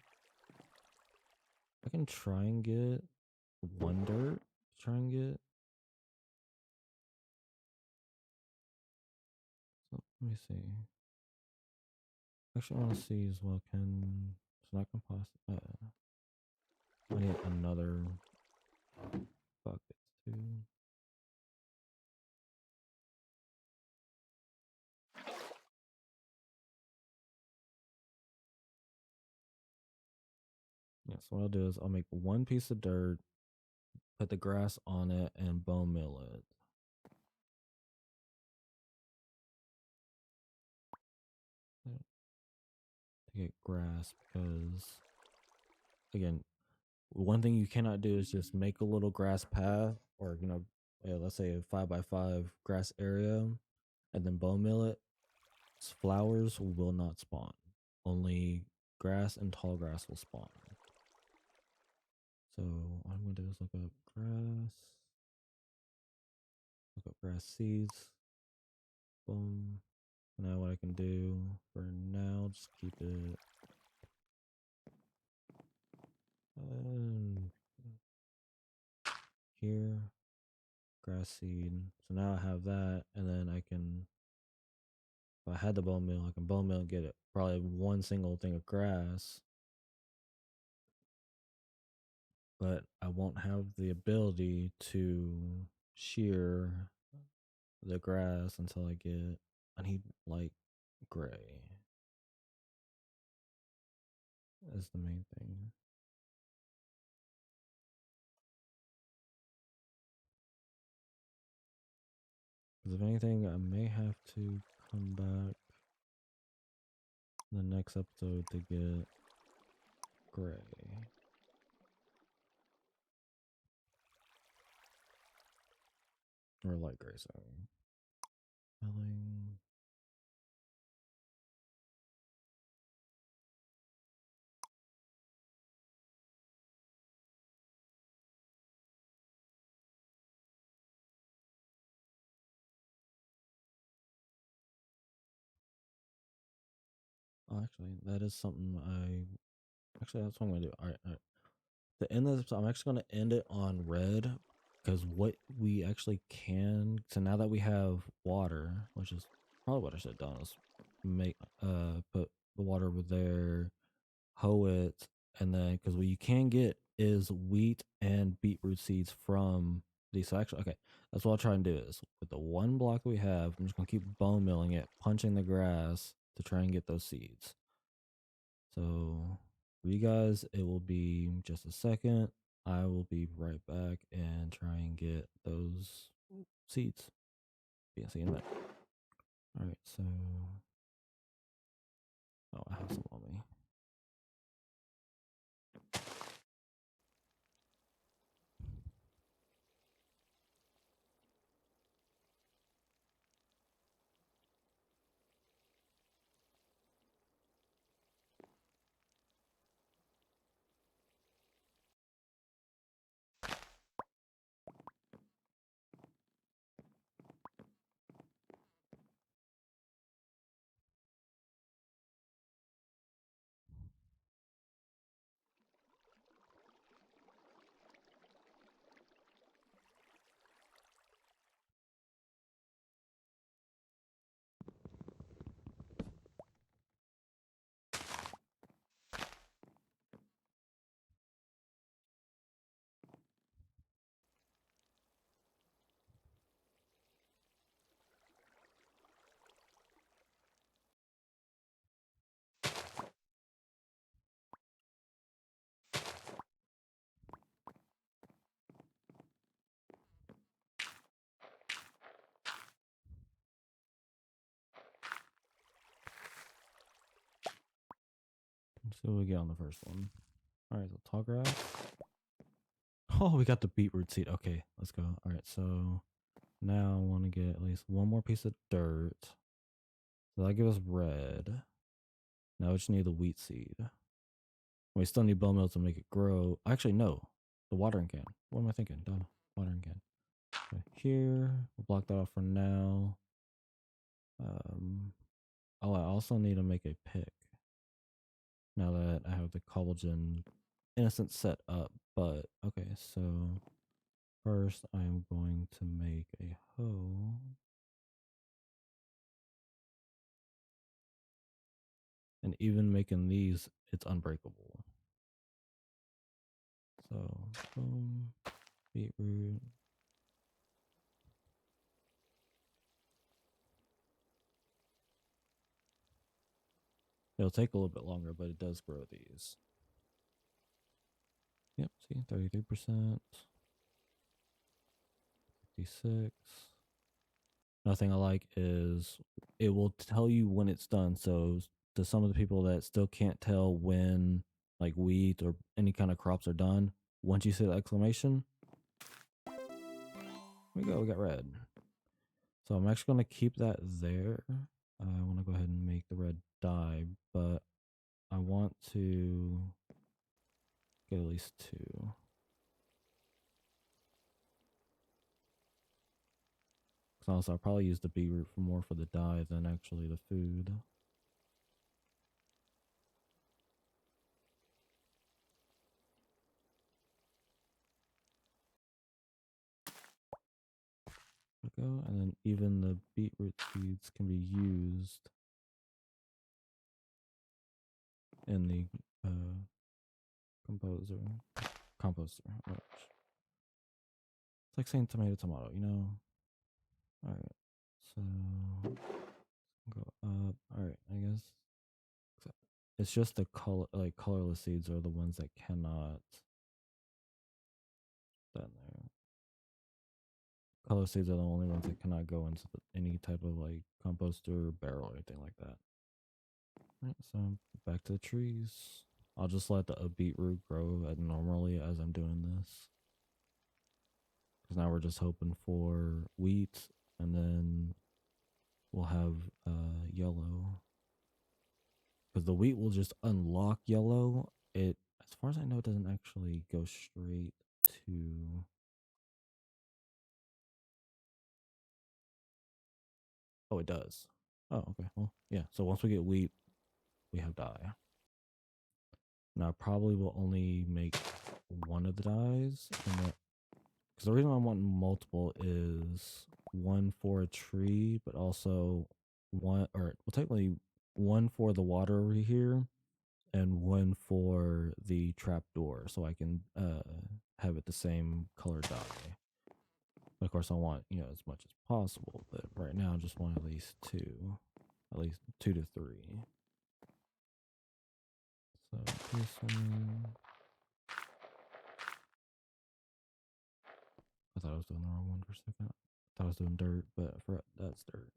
I can try and get one dirt. Try and get. So let me see. Actually, I want to see as well. It's not composite. I need another bucket too. Yeah, so what I'll do is I'll make one piece of dirt, put the grass on it, and bone mill it. To get grass because, again, one thing you cannot do is just make a little grass path or, let's say a 5x5 grass area and then bone mill it. Flowers will not spawn. Only grass and tall grass will spawn. So what I'm going to do is look up grass seeds. Boom. Now what I can do for now, just keep it. Here, grass seed. So now I have that, and then I can, if I had the bone meal, I can bone meal and get it. Probably one single thing of grass, but I won't have the ability to shear the grass until I need light gray. That's the main thing. Because if anything, I may have to come back in the next episode to get gray. Or light gray, sorry. Spelling. Oh, actually, that is something actually, that's what I'm gonna do. All right, all right. To end this, I'm actually gonna end it on red because what we actually can. So now that we have water, which is probably what I should have done, is make put the water over there, hoe it, and then because what you can get is wheat and beetroot seeds from these. So actually, okay, that's what I'll try and do is with the one block that we have, I'm just gonna keep bone milling it, punching the grass to try and get those seeds. So for you guys, it will be just a second. I will be right back and try and get those seeds. Yeah, see you in a minute. All right, so I have some on me. Let's see what we get on the first one. All right, so tall grass. Oh, we got the beetroot seed. Okay, let's go. All right, so now I want to get at least one more piece of dirt. So that gives us red. Now we just need the wheat seed. We still need bone meal to make it grow. Actually, no. The watering can. What am I thinking? Duh. Watering can. Okay, here. We'll block that off for now. Oh, I also need to make a pick. Now that I have the collagen innocent set up. But, okay, so first I'm going to make a hoe. And even making these, it's unbreakable. So, boom, beetroot. It'll take a little bit longer, but it does grow these. Yep, see, 33%, 56. Nothing I like is it will tell you when it's done. So to some of the people that still can't tell when like wheat or any kind of crops are done, once you see the exclamation, here we go, we got red. So I'm actually going to keep that there. I want to go ahead and make the red dye, but I want to get at least two. Because honestly, I'll probably use the beetroot for more for the dye than actually the food. Go, and then even the beetroot seeds can be used in the composer composter. Which, it's like saying tomato, you know. All right, so go up. All right, I guess it's just the colorless seeds are the ones that cannot. Down there. Color seeds are the only ones that cannot go into any type of like composter, barrel, or anything like that. All right, so back to the trees. I'll just let the beetroot grow normally as I'm doing this. Because now we're just hoping for wheat, and then we'll have yellow. Because the wheat will just unlock yellow. It, as far as I know, it doesn't actually go straight to. Oh, it does. Oh, okay. Well, yeah. So once we get wheat, we have dye. Now I probably will only make one of the dyes, because the reason I want multiple is one for a tree, but also one, or well, technically one for the water over here, and one for the trap door, so I can have it the same color dye. But of course, I want, as much as possible. But right now, I just want at least two to three. So this one, I thought I was doing the wrong one for a second. I thought I was doing dirt, but I forgot that's dirt.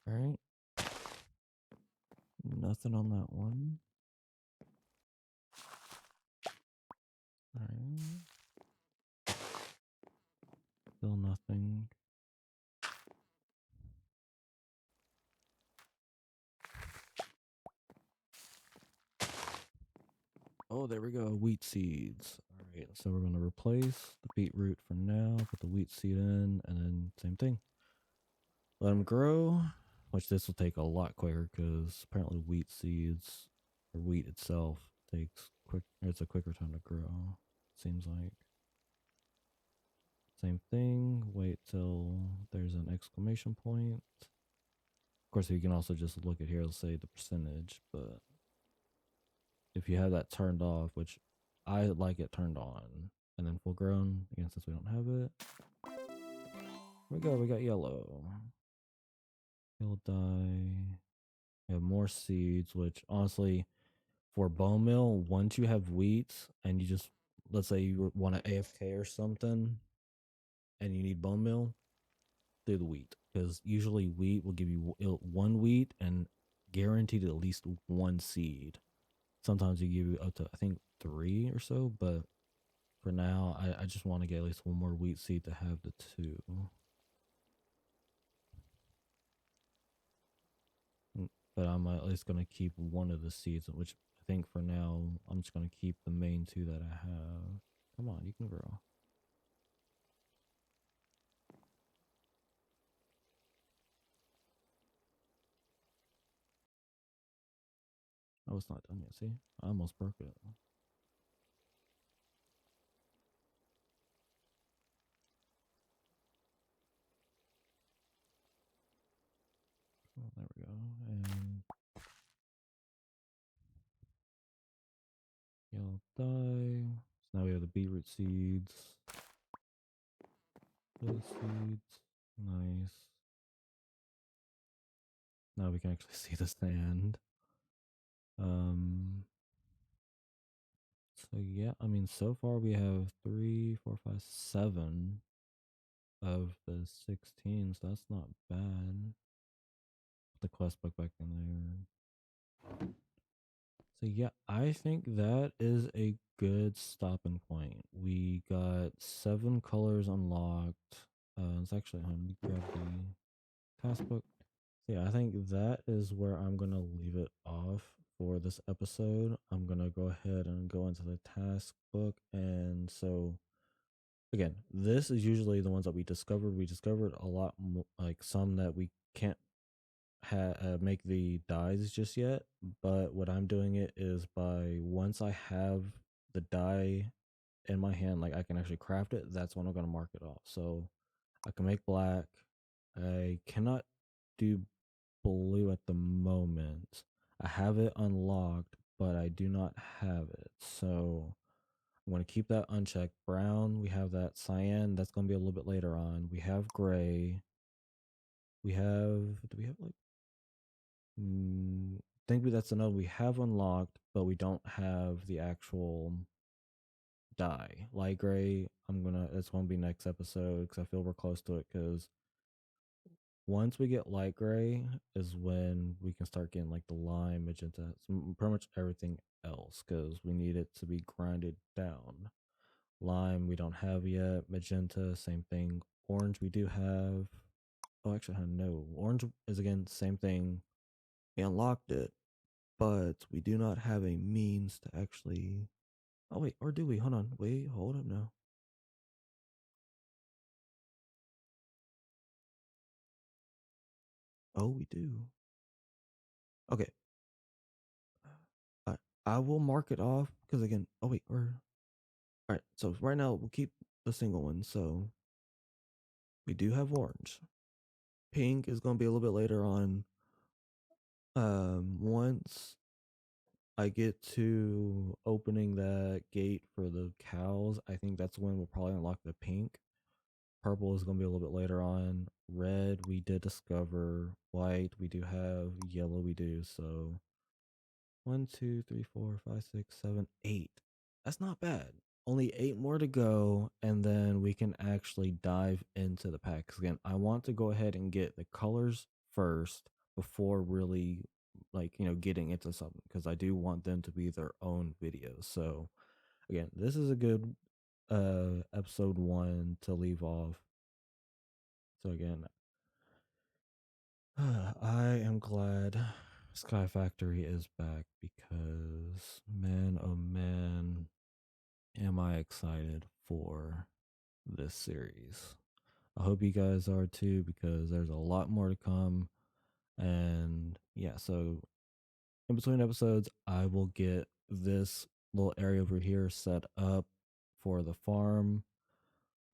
All right. Nothing on that one. All right. Still nothing. Oh, there we go. Wheat seeds. All right. So we're going to replace the beetroot for now. Put the wheat seed in, and then same thing. Let them grow, which this will take a lot quicker because apparently wheat seeds or wheat itself takes quick. It's a quicker time to grow. Seems like. Same thing. Wait till there's an exclamation point. Of course, you can also just look at here. Let's say the percentage, but if you have that turned off, which I like it turned on, and then full grown again since we don't have it. Here we go. We got yellow. Yellow dye. We have more seeds, which honestly, for bone meal, once you have wheat and you just, let's say you want an AFK or something and you need bone meal, do the wheat, because usually wheat will give you one wheat and guaranteed at least one seed. Sometimes you give you up to, I think, three or so, but for now, I just want to get at least one more wheat seed to have the two. But I'm at least going to keep one of the seeds, which I think for now, I'm just going to keep the main two that I have. Come on, you can grow. Oh, it's not done yet. See, I almost broke it. Oh, there we go. And yellow dye. So now we have the beetroot seeds. Those seeds. Nice. Now we can actually see the sand. Um. So yeah, I mean, so far we have 3, 4, 5, 7 of the 16, so that's not bad. Put the quest book back in there. So yeah, I think that is a good stopping point. We got 7 colors unlocked. It's actually, let me grab the task book. So yeah, I think that is where I'm gonna leave it off for this episode. I'm gonna go ahead and go into the task book, and so again, this is usually the ones that we discovered. We discovered a lot more, like some that we can't make the dyes just yet. But what I'm doing it is by once I have the dye in my hand, like I can actually craft it, that's when I'm gonna mark it off. So I can make black. I cannot do blue at the moment. I have it unlocked, but I do not have it. So I'm going to keep that unchecked. Brown, we have that. Cyan, that's going to be a little bit later on. We have gray. We have, do we have like, I think that's another we have unlocked, but we don't have the actual dye. Light gray, it's going to be next episode because I feel we're close to it because once we get light gray is when we can start getting like the lime, magenta, pretty much everything else because we need it to be grinded down. Lime we don't have yet. Magenta, same thing. Orange we do have. Oh, actually, no. Orange is again same thing. We unlocked it, but we do not have a means to actually. Oh wait, or do we? Hold on. Wait, hold up now. Oh, we do. Okay. I I will mark it off because again. Oh wait, or all right. So right now we'll keep the single one. So we do have orange. Pink is going to be a little bit later on. Once I get to opening that gate for the cows, I think that's when we'll probably unlock the pink. Purple is going to be a little bit later on. Red, we did discover. White, we do have. Yellow, we do. So 1, 2, 3, 4, 5, 6, 7, 8. That's not bad. Only 8 more to go, and then we can actually dive into the packs again. I want to go ahead and get the colors first before really getting into something because I do want them to be their own videos. So again, this is a good episode 1 to leave off. So again, I am glad Skyfactory is back because man, oh man, am I excited for this series. I hope you guys are too because there's a lot more to come. And yeah, so in between episodes, I will get this little area over here set up for the farm.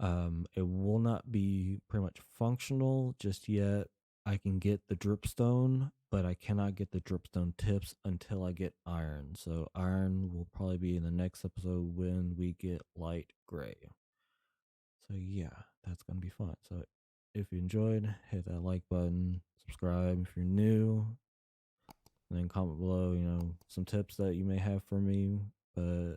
It will not be pretty much functional just yet. I can get the dripstone, but I cannot get the dripstone tips until I get iron. So iron will probably be in the next episode when we get light gray. So yeah, that's gonna be fun. So if you enjoyed, hit that like button, subscribe if you're new, and then comment below, some tips that you may have for me. But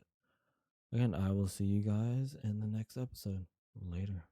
again, I will see you guys in the next episode. Later.